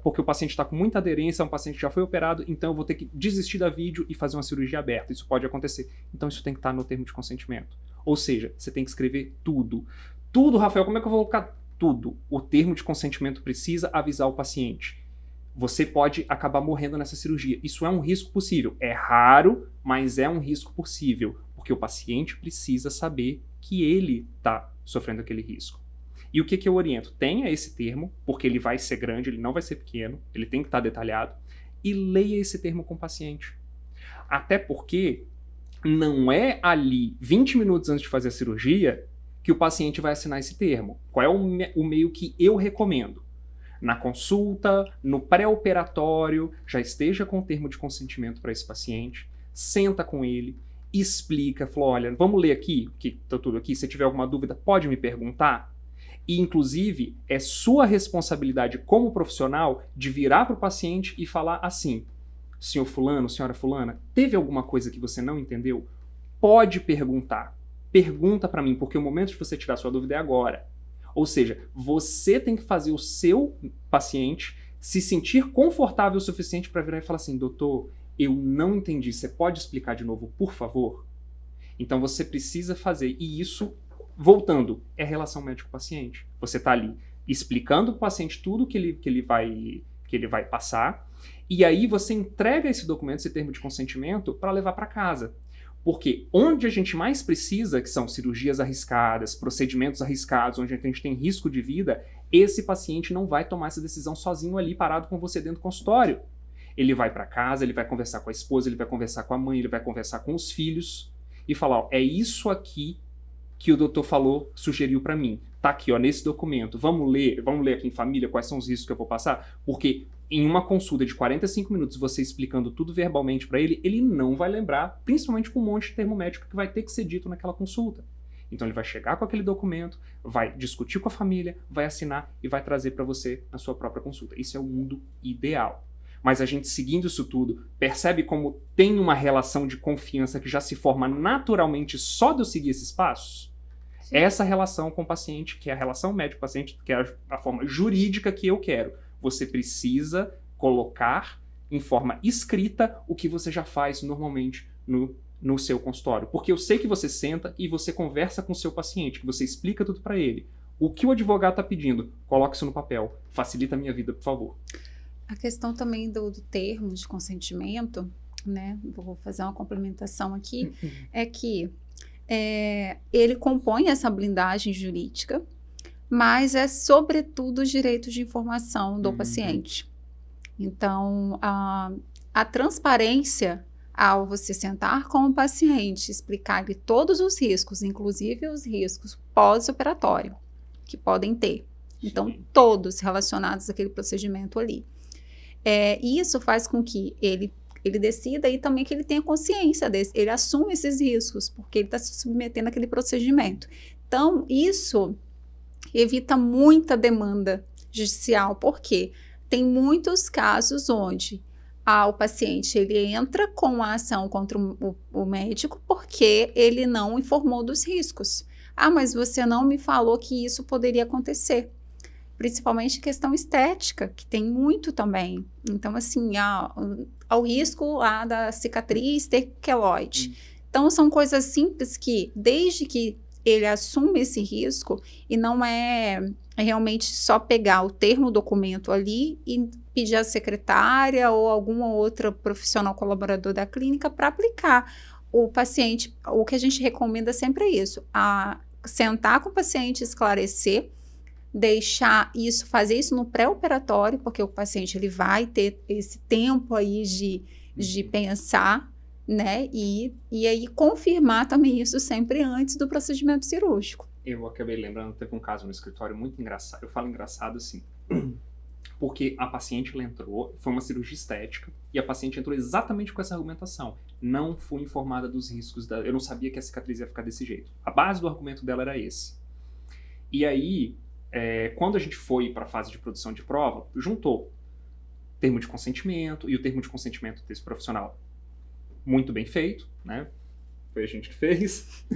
porque o paciente está com muita aderência, um paciente que já foi operado, então eu vou ter que desistir da vídeo e fazer uma cirurgia aberta. Isso pode acontecer. Então isso tem que estar no termo de consentimento. Ou seja, você tem que escrever tudo. Tudo, Rafael, como é que eu vou colocar tudo? O termo de consentimento precisa avisar o paciente. Você pode acabar morrendo nessa cirurgia. Isso é um risco possível. É raro, mas é um risco possível, porque o paciente precisa saber que ele está sofrendo aquele risco. E o que eu oriento? Tenha esse termo, porque ele vai ser grande, ele não vai ser pequeno, ele tem que estar detalhado, e leia esse termo com o paciente. Até porque não é ali, 20 minutos antes de fazer a cirurgia, que o paciente vai assinar esse termo. Qual é o meio que eu recomendo? Na consulta, no pré-operatório, já esteja com o termo de consentimento para esse paciente, senta com ele, explica, fala, olha, vamos ler aqui, que está tudo aqui, se tiver alguma dúvida, pode me perguntar. E, inclusive, é sua responsabilidade como profissional de virar para o paciente e falar assim, senhor fulano, senhora fulana, teve alguma coisa que você não entendeu? Pode perguntar. Pergunta para mim, porque o momento de você tirar sua dúvida é agora. Ou seja, você tem que fazer o seu paciente se sentir confortável o suficiente para virar e falar assim, doutor, eu não entendi, você pode explicar de novo, por favor? Então você precisa fazer, e isso, voltando, é relação médico-paciente. Você está ali explicando para o paciente tudo que ele vai passar, e aí você entrega esse documento, esse termo de consentimento, para levar para casa. Porque onde a gente mais precisa, que são cirurgias arriscadas, procedimentos arriscados, onde a gente tem risco de vida, esse paciente não vai tomar essa decisão sozinho ali, parado com você dentro do consultório. Ele vai para casa, ele vai conversar com a esposa, ele vai conversar com a mãe, ele vai conversar com os filhos e falar, é isso aqui que o doutor falou, sugeriu para mim. Tá aqui, nesse documento. Vamos ler aqui em família quais são os riscos que eu vou passar? Porque em uma consulta de 45 minutos, você explicando tudo verbalmente para ele, ele não vai lembrar, principalmente com um monte de termo médico que vai ter que ser dito naquela consulta. Então ele vai chegar com aquele documento, vai discutir com a família, vai assinar e vai trazer para você na sua própria consulta. Isso é o mundo ideal. Mas a gente seguindo isso tudo, percebe como tem uma relação de confiança que já se forma naturalmente só de eu seguir esses passos? Sim. Essa relação com o paciente, que é a relação médico-paciente, que é a forma jurídica que eu quero. Você precisa colocar em forma escrita o que você já faz normalmente no seu consultório. Porque eu sei que você senta e você conversa com o seu paciente, que você explica tudo para ele. O que o advogado está pedindo, coloque isso no papel. Facilita a minha vida, por favor. A questão também do termo de consentimento, né? Vou fazer uma complementação aqui, é que ele compõe essa blindagem jurídica, mas é sobretudo os direitos de informação do paciente. Então, a transparência ao você sentar com o paciente, explicar-lhe todos os riscos, inclusive os riscos pós-operatório, que podem ter. Então, todos relacionados àquele procedimento ali. Isso faz com que ele decida e também que ele tenha consciência ele assume esses riscos, porque ele está se submetendo àquele procedimento. Então, isso evita muita demanda judicial, porque tem muitos casos onde o paciente ele entra com a ação contra o médico porque ele não informou dos riscos. Mas você não me falou que isso poderia acontecer. Principalmente questão estética, que tem muito também. Então, assim, ao risco da cicatriz ter queloide. Então, são coisas simples que, desde que ele assume esse risco, e não é realmente só pegar o termo documento ali e pedir à secretária ou alguma outra profissional colaborador da clínica para aplicar. O paciente, o que a gente recomenda sempre é isso, sentar com o paciente, esclarecer, fazer isso no pré-operatório, porque o paciente ele vai ter esse tempo aí de pensar, né? E aí confirmar também isso sempre antes do procedimento cirúrgico. Eu acabei lembrando, teve um caso no escritório muito engraçado. Eu falo engraçado assim, porque a paciente ela entrou, foi uma cirurgia estética, e a paciente entrou exatamente com essa argumentação. Não fui informada dos riscos, eu não sabia que a cicatriz ia ficar desse jeito. A base do argumento dela era esse. E aí, quando a gente foi para a fase de produção de prova, juntou termo de consentimento e o termo de consentimento desse profissional. Muito bem feito, né? Foi a gente que fez.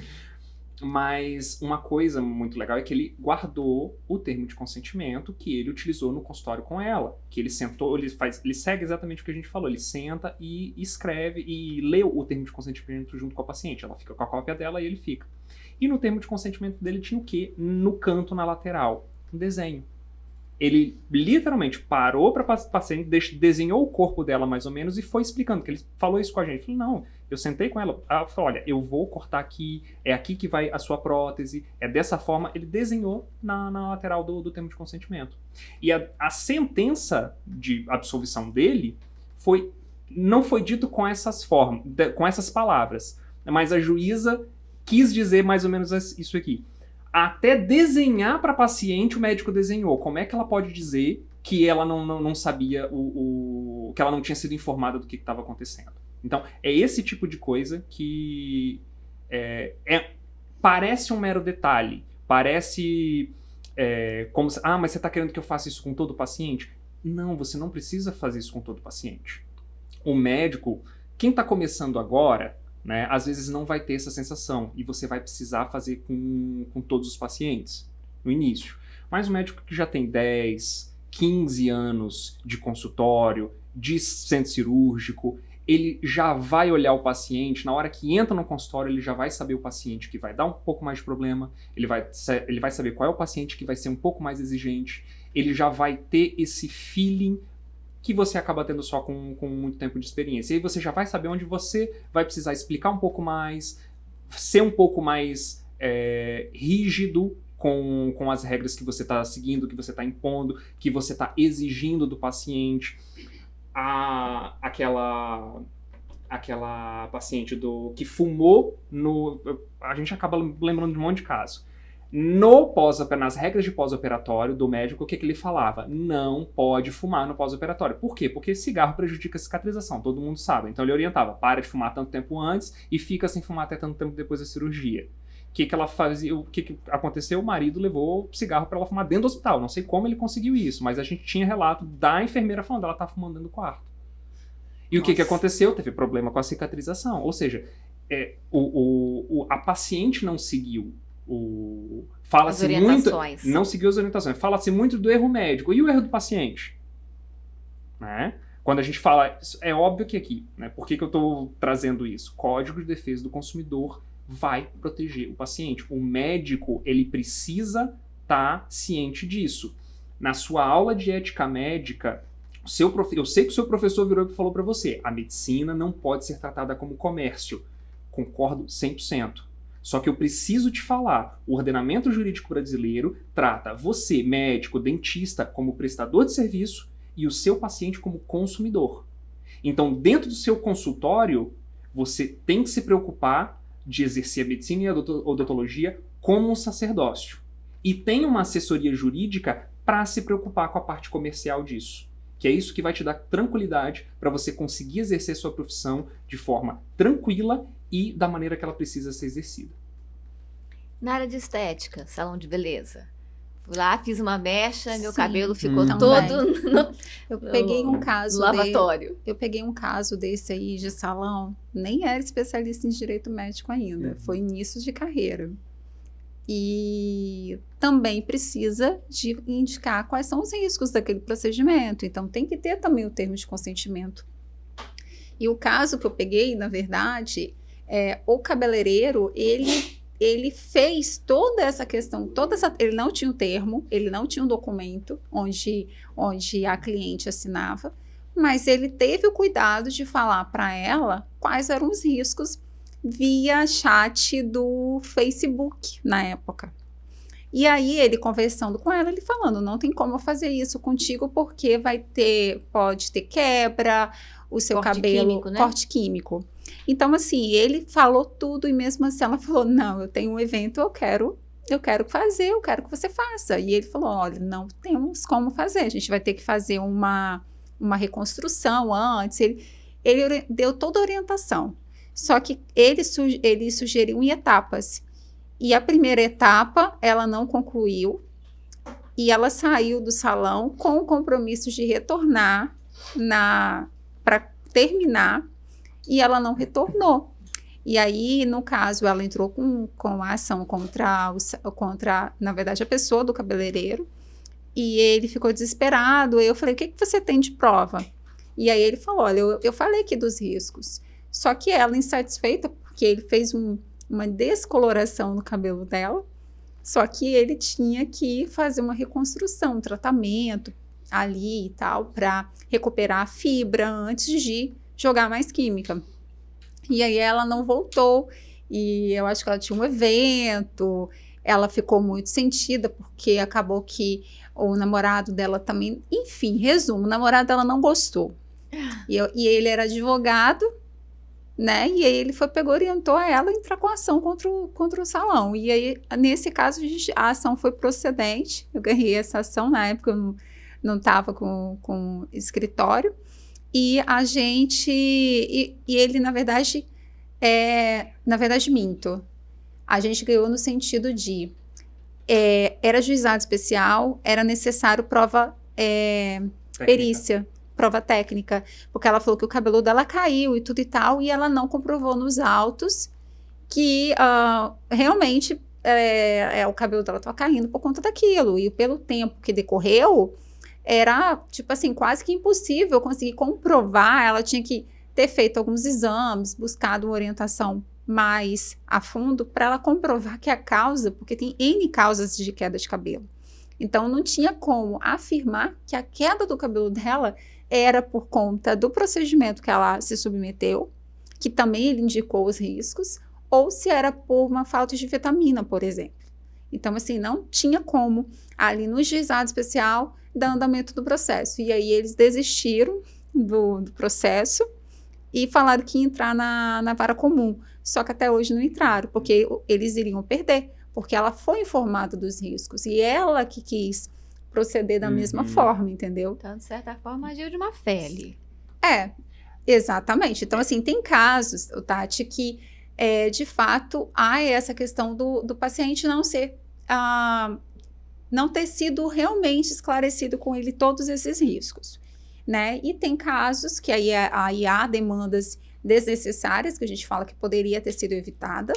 Mas uma coisa muito legal é que ele guardou o termo de consentimento que ele utilizou no consultório com ela. Que ele sentou, ele segue exatamente o que a gente falou. Ele senta e escreve e lê o termo de consentimento junto com a paciente. Ela fica com a cópia dela e ele fica. E no termo de consentimento dele tinha o quê? No canto, na lateral, um desenho. Ele literalmente parou para a paciente, desenhou o corpo dela mais ou menos e foi explicando, que ele falou isso com a gente. Eu falei, não, eu sentei com ela, ela falou, olha, eu vou cortar aqui, é aqui que vai a sua prótese, é dessa forma. Ele desenhou na lateral do termo de consentimento. E a sentença de absolvição dele não foi dito com essas palavras, mas a juíza quis dizer mais ou menos isso aqui. Até desenhar para a paciente, o médico desenhou. Como é que ela pode dizer que ela não sabia, que ela não tinha sido informada do que estava acontecendo? Então, é esse tipo de coisa que parece um mero detalhe. Parece como se, mas você está querendo que eu faça isso com todo paciente? Não, você não precisa fazer isso com todo paciente. O médico, quem está começando agora, né, às vezes não vai ter essa sensação e você vai precisar fazer com todos os pacientes no início. Mas o médico que já tem 10, 15 anos de consultório, de centro cirúrgico, ele já vai olhar o paciente, na hora que entra no consultório, ele já vai saber o paciente que vai dar um pouco mais de problema, ele vai saber qual é o paciente que vai ser um pouco mais exigente, ele já vai ter esse feeling que você acaba tendo só com muito tempo de experiência. E aí você já vai saber onde você vai precisar explicar um pouco mais, ser um pouco mais rígido com as regras que você está seguindo, que você está impondo, que você está exigindo do paciente. Aquela paciente que fumou a gente acaba lembrando de um monte de caso. Nas regras de pós-operatório do médico, o que ele falava? Não pode fumar no pós-operatório. Por quê? Porque cigarro prejudica a cicatrização, todo mundo sabe. Então ele orientava, para de fumar tanto tempo antes e fica sem fumar até tanto tempo depois da cirurgia. O que ela fazia? O que aconteceu? O marido levou o cigarro para ela fumar dentro do hospital. Não sei como ele conseguiu isso, mas a gente tinha relato da enfermeira falando que ela estava fumando dentro do quarto. E Nossa. O que aconteceu? Teve problema com a cicatrização. Ou seja, a paciente não seguiu fala-se muito, não seguiu as orientações, fala-se muito do erro médico e o erro do paciente, né? Quando a gente fala, é óbvio que aqui, né? Por que eu estou trazendo isso? Código de Defesa do Consumidor vai proteger o paciente. O médico, ele precisa estar ciente disso. Na sua aula de ética médica, eu sei que o seu professor virou e falou para você, a medicina não pode ser tratada como comércio. Concordo 100%. Só que eu preciso te falar, o ordenamento jurídico brasileiro trata você, médico, dentista, como prestador de serviço e o seu paciente como consumidor. Então, dentro do seu consultório, você tem que se preocupar de exercer a medicina e a odontologia como um sacerdócio. E tem uma assessoria jurídica para se preocupar com a parte comercial disso. Que é isso que vai te dar tranquilidade para você conseguir exercer sua profissão de forma tranquila e da maneira que ela precisa ser exercida. Na área de estética, salão de beleza. Fui lá, fiz uma mecha, meu Sim, cabelo ficou também. todo no Eu peguei um caso lavatório. Eu peguei um caso desse aí de salão, nem era especialista em direito médico ainda, foi início de carreira. E também precisa de indicar quais são os riscos daquele procedimento, então tem que ter também o termo de consentimento. E o caso que eu peguei, na verdade, o cabeleireiro, ele fez toda essa questão, ele não tinha o termo, ele não tinha um documento onde a cliente assinava, mas ele teve o cuidado de falar para ela quais eram os riscos via chat do Facebook na época. E aí ele conversando com ela, ele falando, não tem como eu fazer isso contigo porque pode ter quebra, o seu Corte cabelo, químico, né? corte químico. Então assim, ele falou tudo e mesmo assim ela falou, não, eu tenho um evento, eu quero fazer, eu quero que você faça. E ele falou, olha, não temos como fazer, a gente vai ter que fazer uma reconstrução antes. Ele deu toda a orientação. Só que ele sugeriu em etapas. E a primeira etapa, ela não concluiu. E ela saiu do salão com o compromisso de retornar para terminar. E ela não retornou. E aí, no caso, ela entrou com a ação contra, na verdade, a pessoa do cabeleireiro. E ele ficou desesperado. Eu falei, o que você tem de prova? E aí ele falou, olha, eu falei aqui dos riscos. Só que ela, insatisfeita, porque ele fez uma descoloração no cabelo dela, só que ele tinha que fazer uma reconstrução, um tratamento ali e tal, para recuperar a fibra antes de jogar mais química. E aí ela não voltou, e eu acho que ela tinha um evento, ela ficou muito sentida, porque acabou que o namorado dela também, enfim, resumo, o namorado dela não gostou. E ele era advogado, né? E aí ele orientou ela a entrar com ação contra o salão. E aí, nesse caso, a ação foi procedente. Eu ganhei essa ação, na época eu não estava com escritório. E a gente... E ele, na verdade, minto. A gente ganhou no sentido de... era juizado especial, era necessário prova perícia. Prova técnica, porque ela falou que o cabelo dela caiu e tudo e tal, e ela não comprovou nos autos que realmente o cabelo dela estava caindo por conta daquilo, e pelo tempo que decorreu, era, tipo assim, quase que impossível conseguir comprovar, ela tinha que ter feito alguns exames, buscado uma orientação mais a fundo, para ela comprovar que a causa, porque tem N causas de queda de cabelo, então não tinha como afirmar que a queda do cabelo dela era por conta do procedimento que ela se submeteu, que também ele indicou os riscos, ou se era por uma falta de vitamina, por exemplo. Então, assim, não tinha como, ali no juizado especial, dar andamento do processo. E aí eles desistiram do processo e falaram que ia entrar na vara comum. Só que até hoje não entraram, porque eles iriam perder, porque ela foi informada dos riscos, e ela que quis proceder da mesma forma, entendeu? Então, de certa forma, agiu de má fé ali. Exatamente. Então, assim, tem casos, Tati, que de fato há essa questão do paciente não ter sido realmente esclarecido com ele todos esses riscos, né? E tem casos que aí há demandas desnecessárias, que a gente fala que poderia ter sido evitada,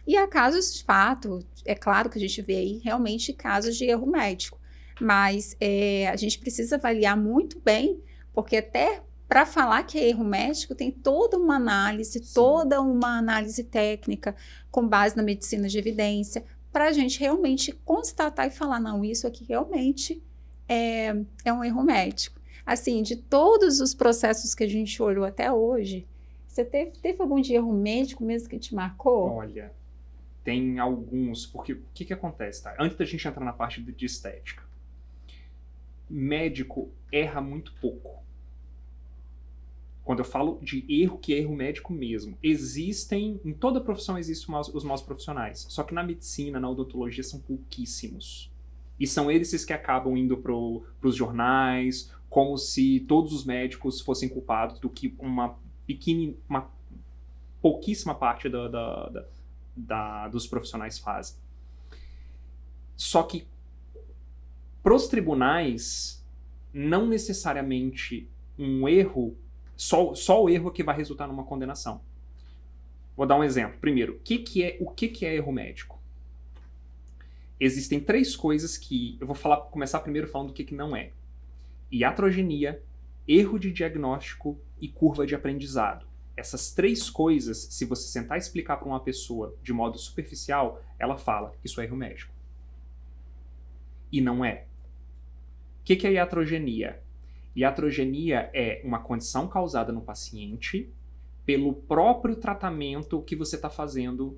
e há casos de fato, é claro que a gente vê aí realmente casos de erro médico. Mas a gente precisa avaliar muito bem, porque até para falar que é erro médico tem toda uma análise, toda uma análise técnica com base na medicina de evidência, para a gente realmente constatar e falar, não, isso aqui realmente é um erro médico. Assim, de todos os processos que a gente olhou até hoje, você teve algum de erro médico mesmo que te marcou? Olha, tem alguns, porque o que acontece, tá? Antes da gente entrar na parte de estética, médico erra muito pouco. Quando eu falo de erro, que é erro médico mesmo, em toda profissão existem os maus profissionais, só que na medicina, na odontologia, são pouquíssimos. E são eles que acabam indo pros jornais, como se todos os médicos fossem culpados do que uma pouquíssima parte dos profissionais fazem. Só que para os tribunais, não necessariamente um erro, só o erro é que vai resultar numa condenação. Vou dar um exemplo. Primeiro, o que é erro médico? Existem 3 coisas que... Eu vou começar primeiro falando do que não é. Iatrogenia, erro de diagnóstico e curva de aprendizado. Essas 3 coisas, se você sentar e explicar para uma pessoa de modo superficial, ela fala, isso é erro médico. E não é. O que é iatrogenia? Iatrogenia é uma condição causada no paciente pelo próprio tratamento que você está fazendo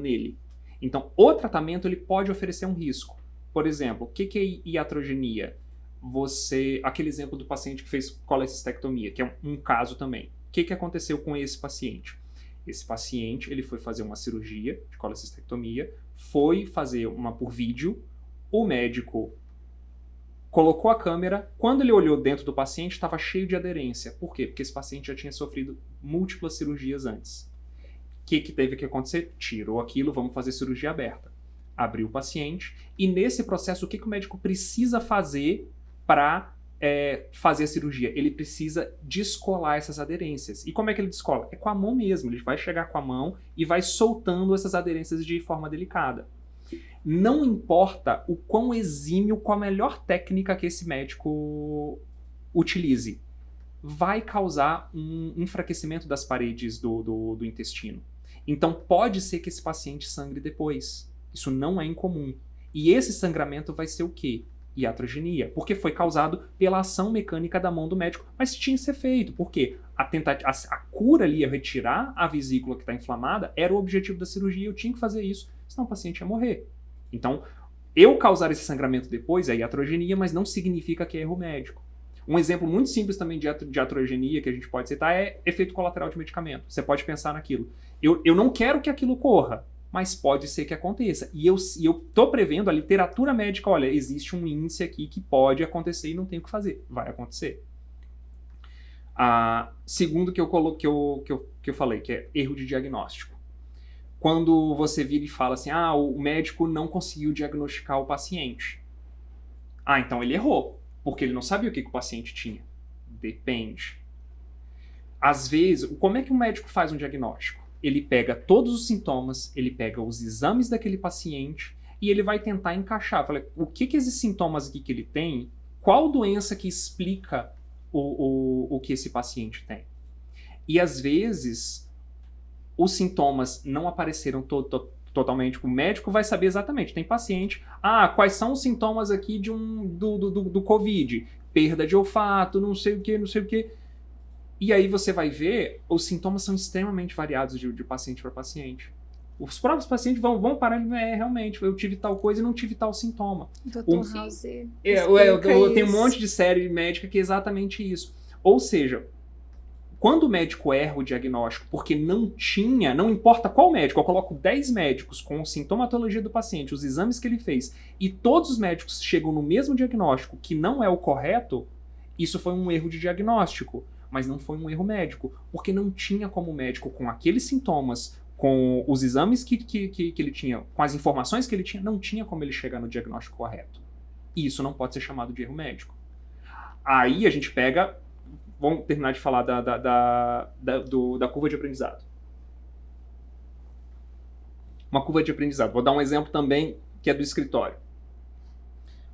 nele. Então, o tratamento ele pode oferecer um risco. Por exemplo, o que é iatrogenia? Aquele exemplo do paciente que fez colecistectomia, que é um caso também. O que aconteceu com esse paciente? Esse paciente ele foi fazer uma cirurgia de colecistectomia, foi fazer uma por vídeo, o médico colocou a câmera, quando ele olhou dentro do paciente, estava cheio de aderência. Por quê? Porque esse paciente já tinha sofrido múltiplas cirurgias antes. O que teve que acontecer? Tirou aquilo, vamos fazer cirurgia aberta. Abriu o paciente, e nesse processo, o que o médico precisa fazer para fazer a cirurgia? Ele precisa descolar essas aderências. E como é que ele descola? É com a mão mesmo. Ele vai chegar com a mão e vai soltando essas aderências de forma delicada. Não importa o quão exímio, qual a melhor técnica que esse médico utilize, vai causar um enfraquecimento das paredes do intestino. Então pode ser que esse paciente sangre depois. Isso não é incomum. E esse sangramento vai ser o quê? Iatrogenia. Porque foi causado pela ação mecânica da mão do médico. Mas tinha que ser feito. Por quê? A cura ali, a retirar a vesícula que está inflamada, era o objetivo da cirurgia. Eu tinha que fazer isso, senão o paciente ia morrer. Então, eu causar esse sangramento depois é iatrogenia, mas não significa que é erro médico. Um exemplo muito simples também de iatrogenia que a gente pode citar é efeito colateral de medicamento. Você pode pensar naquilo. Eu não quero que aquilo ocorra, mas pode ser que aconteça. E eu estou prevendo, a literatura médica, olha, existe um índice aqui que pode acontecer e não tem o que fazer. Vai acontecer. Segundo que eu falei, que é erro de diagnóstico. Quando você vira e fala assim, o médico não conseguiu diagnosticar o paciente. Então ele errou, porque ele não sabia o que o paciente tinha. Depende. Às vezes, como é que o médico faz um diagnóstico? Ele pega todos os sintomas, ele pega os exames daquele paciente e ele vai tentar encaixar. Fala, o que esses sintomas aqui que ele tem, qual doença que explica o que esse paciente tem? E às vezes os sintomas não apareceram totalmente. O médico vai saber exatamente. Tem paciente, quais são os sintomas aqui do Covid? Perda de olfato, não sei o que. E aí você vai ver, os sintomas são extremamente variados de paciente para paciente. Os próprios pacientes vão parar e realmente, eu tive tal coisa e não tive tal sintoma. Dr. House. Tem um monte de série médica que é exatamente isso. Ou seja, quando o médico erra o diagnóstico porque não importa qual médico, eu coloco 10 médicos com a sintomatologia do paciente, os exames que ele fez, e todos os médicos chegam no mesmo diagnóstico que não é o correto, isso foi um erro de diagnóstico, mas não foi um erro médico, porque não tinha como o médico, com aqueles sintomas, com os exames que ele tinha, com as informações que ele tinha, não tinha como ele chegar no diagnóstico correto. E isso não pode ser chamado de erro médico. Aí a gente pega... Vamos terminar de falar da curva de aprendizado. Uma curva de aprendizado. Vou dar um exemplo também que é do escritório.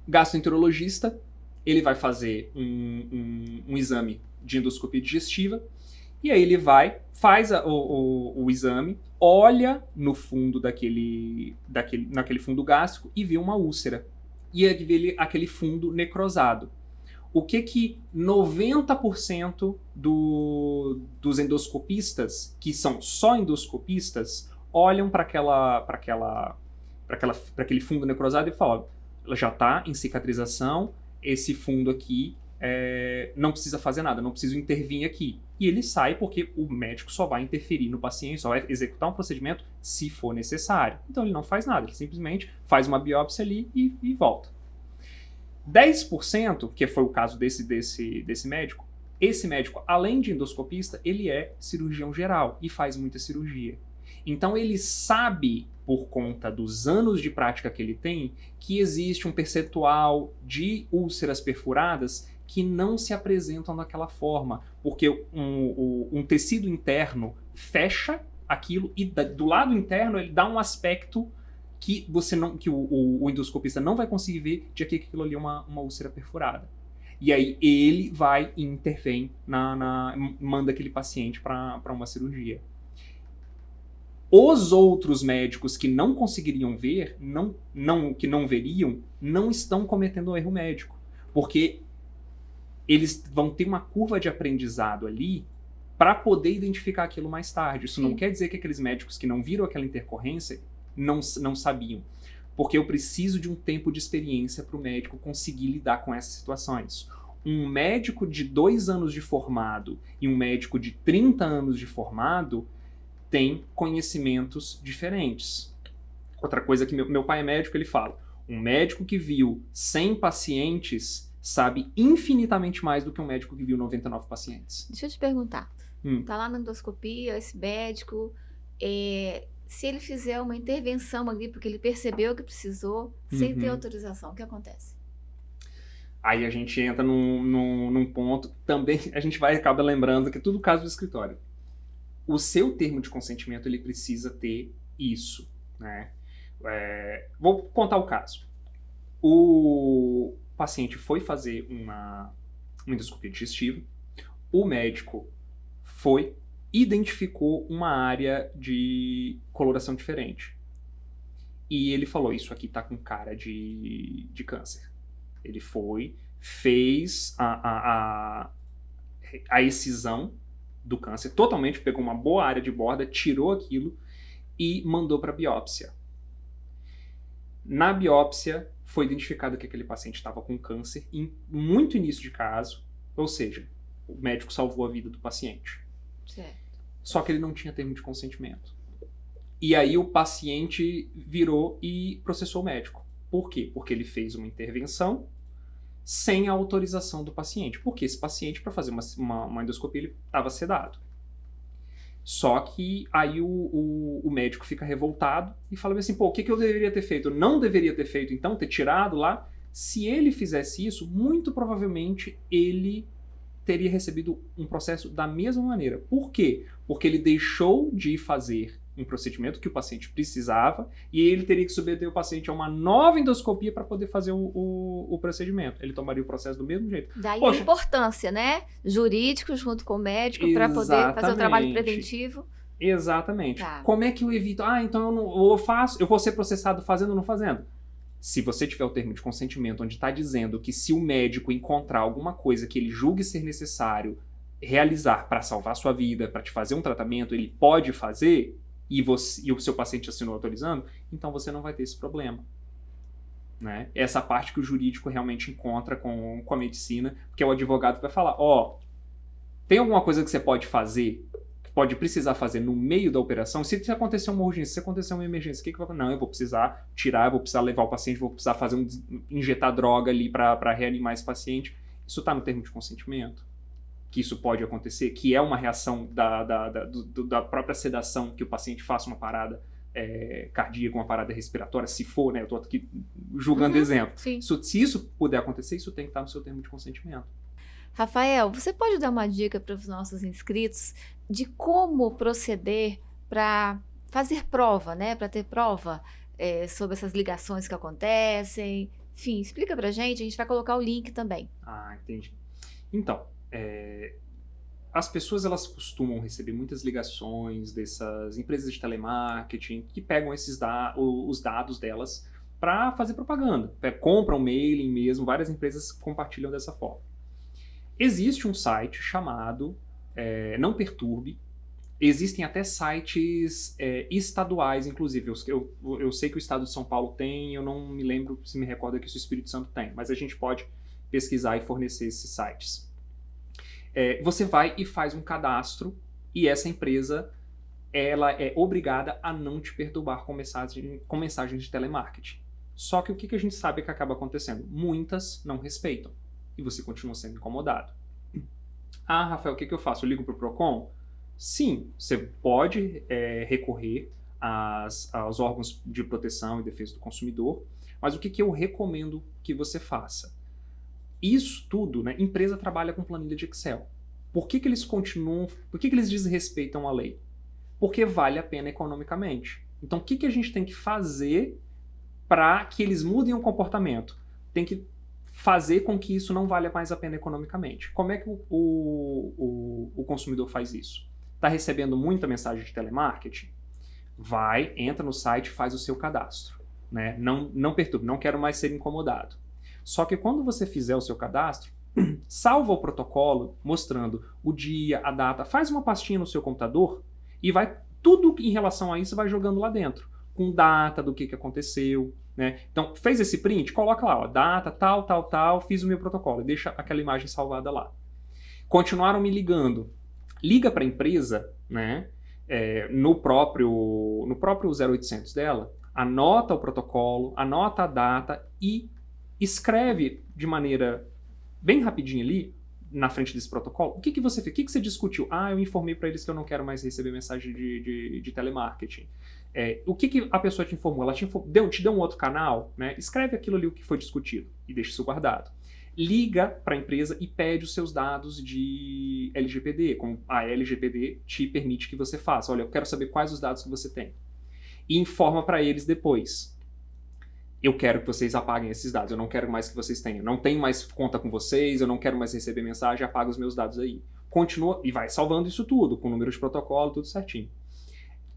O gastroenterologista, ele vai fazer um exame de endoscopia digestiva e aí ele faz o exame, olha no fundo naquele fundo gástrico e vê uma úlcera. E aí vê aquele fundo necrosado. O que 90% dos endoscopistas, que são só endoscopistas, olham para aquele fundo necrosado e falam, ela já está em cicatrização, esse fundo aqui não precisa fazer nada, não preciso intervir aqui. E ele sai porque o médico só vai interferir no paciente, só vai executar um procedimento se for necessário. Então ele não faz nada, ele simplesmente faz uma biópsia ali e volta. 10%, que foi o caso desse médico, esse médico, além de endoscopista, ele é cirurgião geral e faz muita cirurgia. Então ele sabe, por conta dos anos de prática que ele tem, que existe um percentual de úlceras perfuradas que não se apresentam daquela forma, porque um tecido interno fecha aquilo e do lado interno ele dá um aspecto que o endoscopista não vai conseguir ver de que aquilo ali é uma úlcera perfurada. E aí ele vai e intervém, manda aquele paciente para uma cirurgia. Os outros médicos que não conseguiriam ver, que não veriam, não estão cometendo um erro médico. Porque eles vão ter uma curva de aprendizado ali para poder identificar aquilo mais tarde. Isso não quer dizer que aqueles médicos que não viram aquela intercorrência não sabiam. Porque eu preciso de um tempo de experiência para o médico conseguir lidar com essas situações. Um médico de 2 anos de formado e um médico de 30 anos de formado tem conhecimentos diferentes. Outra coisa que meu pai é médico, ele fala, um médico que viu 100 pacientes sabe infinitamente mais do que um médico que viu 99 pacientes. Deixa eu te perguntar, tá lá na endoscopia, esse médico, se ele fizer uma intervenção ali, porque ele percebeu que precisou, sem ter autorização, o que acontece? Aí a gente entra num ponto, também a gente acaba lembrando que é tudo caso do escritório. O seu termo de consentimento, ele precisa ter isso, né? Vou contar o caso. O paciente foi fazer uma endoscopia digestiva, o médico identificou uma área de coloração diferente. E ele falou, isso aqui tá com cara de câncer. Ele fez a excisão do câncer, totalmente pegou uma boa área de borda, tirou aquilo e mandou para biópsia. Na biópsia, foi identificado que aquele paciente estava com câncer em muito início de caso, ou seja, o médico salvou a vida do paciente. Certo. Só que ele não tinha termo de consentimento. E aí o paciente virou e processou o médico. Por quê? Porque ele fez uma intervenção sem a autorização do paciente. Porque esse paciente, para fazer uma endoscopia, ele estava sedado. Só que aí o médico fica revoltado e fala assim, pô, o que eu deveria ter feito? Eu não deveria ter feito, então, ter tirado lá. Se ele fizesse isso, muito provavelmente ele teria recebido um processo da mesma maneira. Por quê? Porque ele deixou de fazer um procedimento que o paciente precisava e ele teria que submeter o paciente a uma nova endoscopia para poder fazer o procedimento. Ele tomaria o processo do mesmo jeito. Daí a importância, né? Jurídico junto com o médico para poder fazer o trabalho preventivo. Exatamente. Tá. Como é que eu evito? Então eu vou ser processado fazendo ou não fazendo? Se você tiver o termo de consentimento onde está dizendo que se o médico encontrar alguma coisa que ele julgue ser necessário realizar para salvar sua vida, para te fazer um tratamento, ele pode fazer, e o seu paciente assinou autorizando, então você não vai ter esse problema. Né? Essa parte que o jurídico realmente encontra com a medicina, porque é o advogado que vai falar, tem alguma coisa que você pode fazer, que pode precisar fazer no meio da operação? Se acontecer uma urgência, se acontecer uma emergência, o que vai acontecer? Não, eu vou precisar tirar, eu vou precisar levar o paciente, vou precisar injetar droga ali para reanimar esse paciente. Isso está no termo de consentimento? Que isso pode acontecer, que é uma reação da própria sedação, que o paciente faça uma parada cardíaca, uma parada respiratória, se for, né? Eu estou aqui julgando exemplo. Se isso puder acontecer, isso tem que estar no seu termo de consentimento. Rafael, você pode dar uma dica para os nossos inscritos de como proceder para fazer prova, né? Para ter prova sobre essas ligações que acontecem. Enfim, explica pra gente, a gente vai colocar o link também. Entendi. Então, as pessoas elas costumam receber muitas ligações dessas empresas de telemarketing que pegam os dados delas para fazer propaganda. Compram mailing mesmo, várias empresas compartilham dessa forma. Existe um site chamado Não Perturbe. Existem até sites estaduais, inclusive. Eu sei que o estado de São Paulo tem, eu não me lembro se me recordo que o Espírito Santo tem, mas a gente pode pesquisar e fornecer esses sites. Você vai e faz um cadastro e essa empresa ela é obrigada a não te perturbar com mensagens de telemarketing. Só que o que a gente sabe que acaba acontecendo? Muitas não respeitam. E você continua sendo incomodado. Ah, Rafael, o que eu faço? Eu ligo para o PROCON? Sim, você pode recorrer aos órgãos de proteção e defesa do consumidor, mas o que eu recomendo que você faça? Isso tudo, né? Empresa trabalha com planilha de Excel. Por que eles continuam, por que eles desrespeitam a lei? Porque vale a pena economicamente. Então, o que a gente tem que fazer para que eles mudem o comportamento? Tem que fazer com que isso não valha mais a pena economicamente. Como é que o consumidor faz isso? Está recebendo muita mensagem de telemarketing? Vai, entra no site, faz o seu cadastro. Né? Não perturbe, não quero mais ser incomodado. Só que quando você fizer o seu cadastro, salva o protocolo mostrando o dia, a data, faz uma pastinha no seu computador e vai tudo em relação a isso vai jogando lá dentro, com data do que aconteceu, né? Então, fez esse print, coloca lá, ó, data, tal, fiz o meu protocolo, deixa aquela imagem salvada lá. Continuaram me ligando. Liga para a empresa, né? No próprio 0800 dela, anota o protocolo, anota a data e escreve de maneira bem rapidinho ali, na frente desse protocolo, o que você fez? O que você discutiu? Ah, eu informei para eles que eu não quero mais receber mensagem de telemarketing. O que a pessoa te informou? Ela te deu um outro canal? Né? Escreve aquilo ali o que foi discutido e deixa isso guardado. Liga para a empresa e pede os seus dados de LGPD, como a LGPD te permite que você faça. Olha, eu quero saber quais os dados que você tem. E informa para eles depois. Eu quero que vocês apaguem esses dados, eu não quero mais que vocês tenham. Não tenho mais conta com vocês, eu não quero mais receber mensagem, apaga os meus dados aí. Continua e vai salvando isso tudo, com número de protocolo, tudo certinho.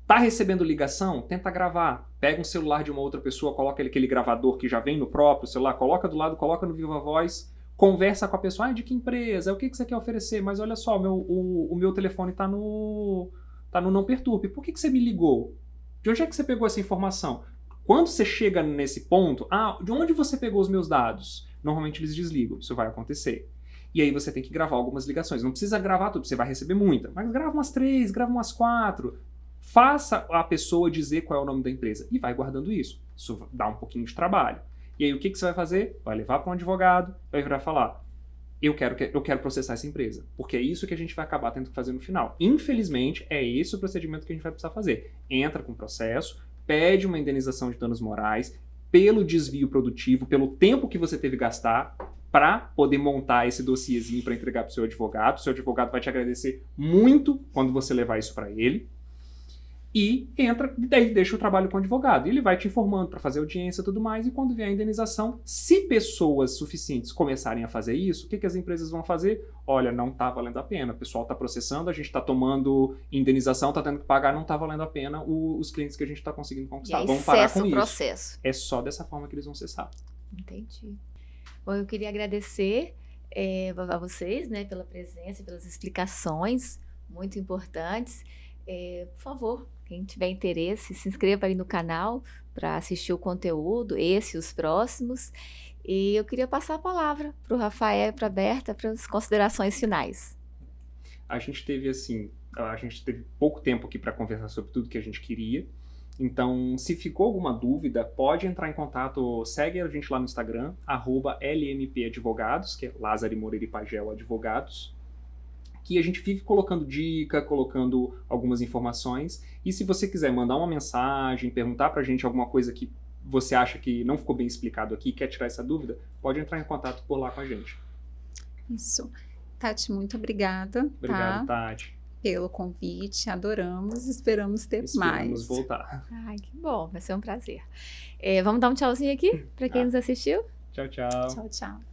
Tá recebendo ligação? Tenta gravar. Pega um celular de uma outra pessoa, coloca aquele gravador que já vem no próprio celular, coloca do lado, coloca no Viva Voz, conversa com a pessoa. Ah, de que empresa? O que você quer oferecer? Mas olha só, o meu telefone tá no Não Perturbe. Por que você me ligou? De onde é que você pegou essa informação? Quando você chega nesse ponto, de onde você pegou os meus dados? Normalmente eles desligam, isso vai acontecer. E aí você tem que gravar algumas ligações. Não precisa gravar tudo, você vai receber muita. Mas grava umas 3, grava umas 4. Faça a pessoa dizer qual é o nome da empresa. E vai guardando isso. Isso dá um pouquinho de trabalho. E aí o que você vai fazer? Vai levar para um advogado, vai virar falar, eu quero processar essa empresa. Porque é isso que a gente vai acabar tendo que fazer no final. Infelizmente, é esse o procedimento que a gente vai precisar fazer. Entra com o processo, pede uma indenização de danos morais pelo desvio produtivo, pelo tempo que você teve que gastar para poder montar esse dossiezinho para entregar para o seu advogado. O seu advogado vai te agradecer muito quando você levar isso para ele. E daí deixa o trabalho com o advogado. Ele vai te informando para fazer audiência e tudo mais, e quando vier a indenização, se pessoas suficientes começarem a fazer isso, o que as empresas vão fazer? Olha, não está valendo a pena, o pessoal está processando, a gente está tomando indenização, está tendo que pagar, não está valendo a pena os clientes que a gente está conseguindo conquistar. E aí vamos parar com cessa o isso. processo. É só dessa forma que eles vão cessar. Entendi. Bom, eu queria agradecer a vocês, né, pela presença, pelas explicações muito importantes. Por favor, quem tiver interesse, se inscreva aí no canal para assistir o conteúdo, esse e os próximos. E eu queria passar a palavra para o Rafael e para a Berta para as considerações finais. A gente teve pouco tempo aqui para conversar sobre tudo que a gente queria. Então, se ficou alguma dúvida, pode entrar em contato, segue a gente lá no Instagram, @LMPadvogados, que é Lázaro Moreira e Pagel Advogados, que a gente vive colocando dica, colocando algumas informações. E se você quiser mandar uma mensagem, perguntar pra gente alguma coisa que você acha que não ficou bem explicado aqui, quer tirar essa dúvida, pode entrar em contato por lá com a gente. Isso. Tati, muito obrigada. Obrigado, Tati. Pelo convite, adoramos, esperamos ter mais. Esperamos voltar. Ai, que bom, vai ser um prazer. Vamos dar um tchauzinho aqui para quem nos assistiu? Tchau, tchau. Tchau, tchau.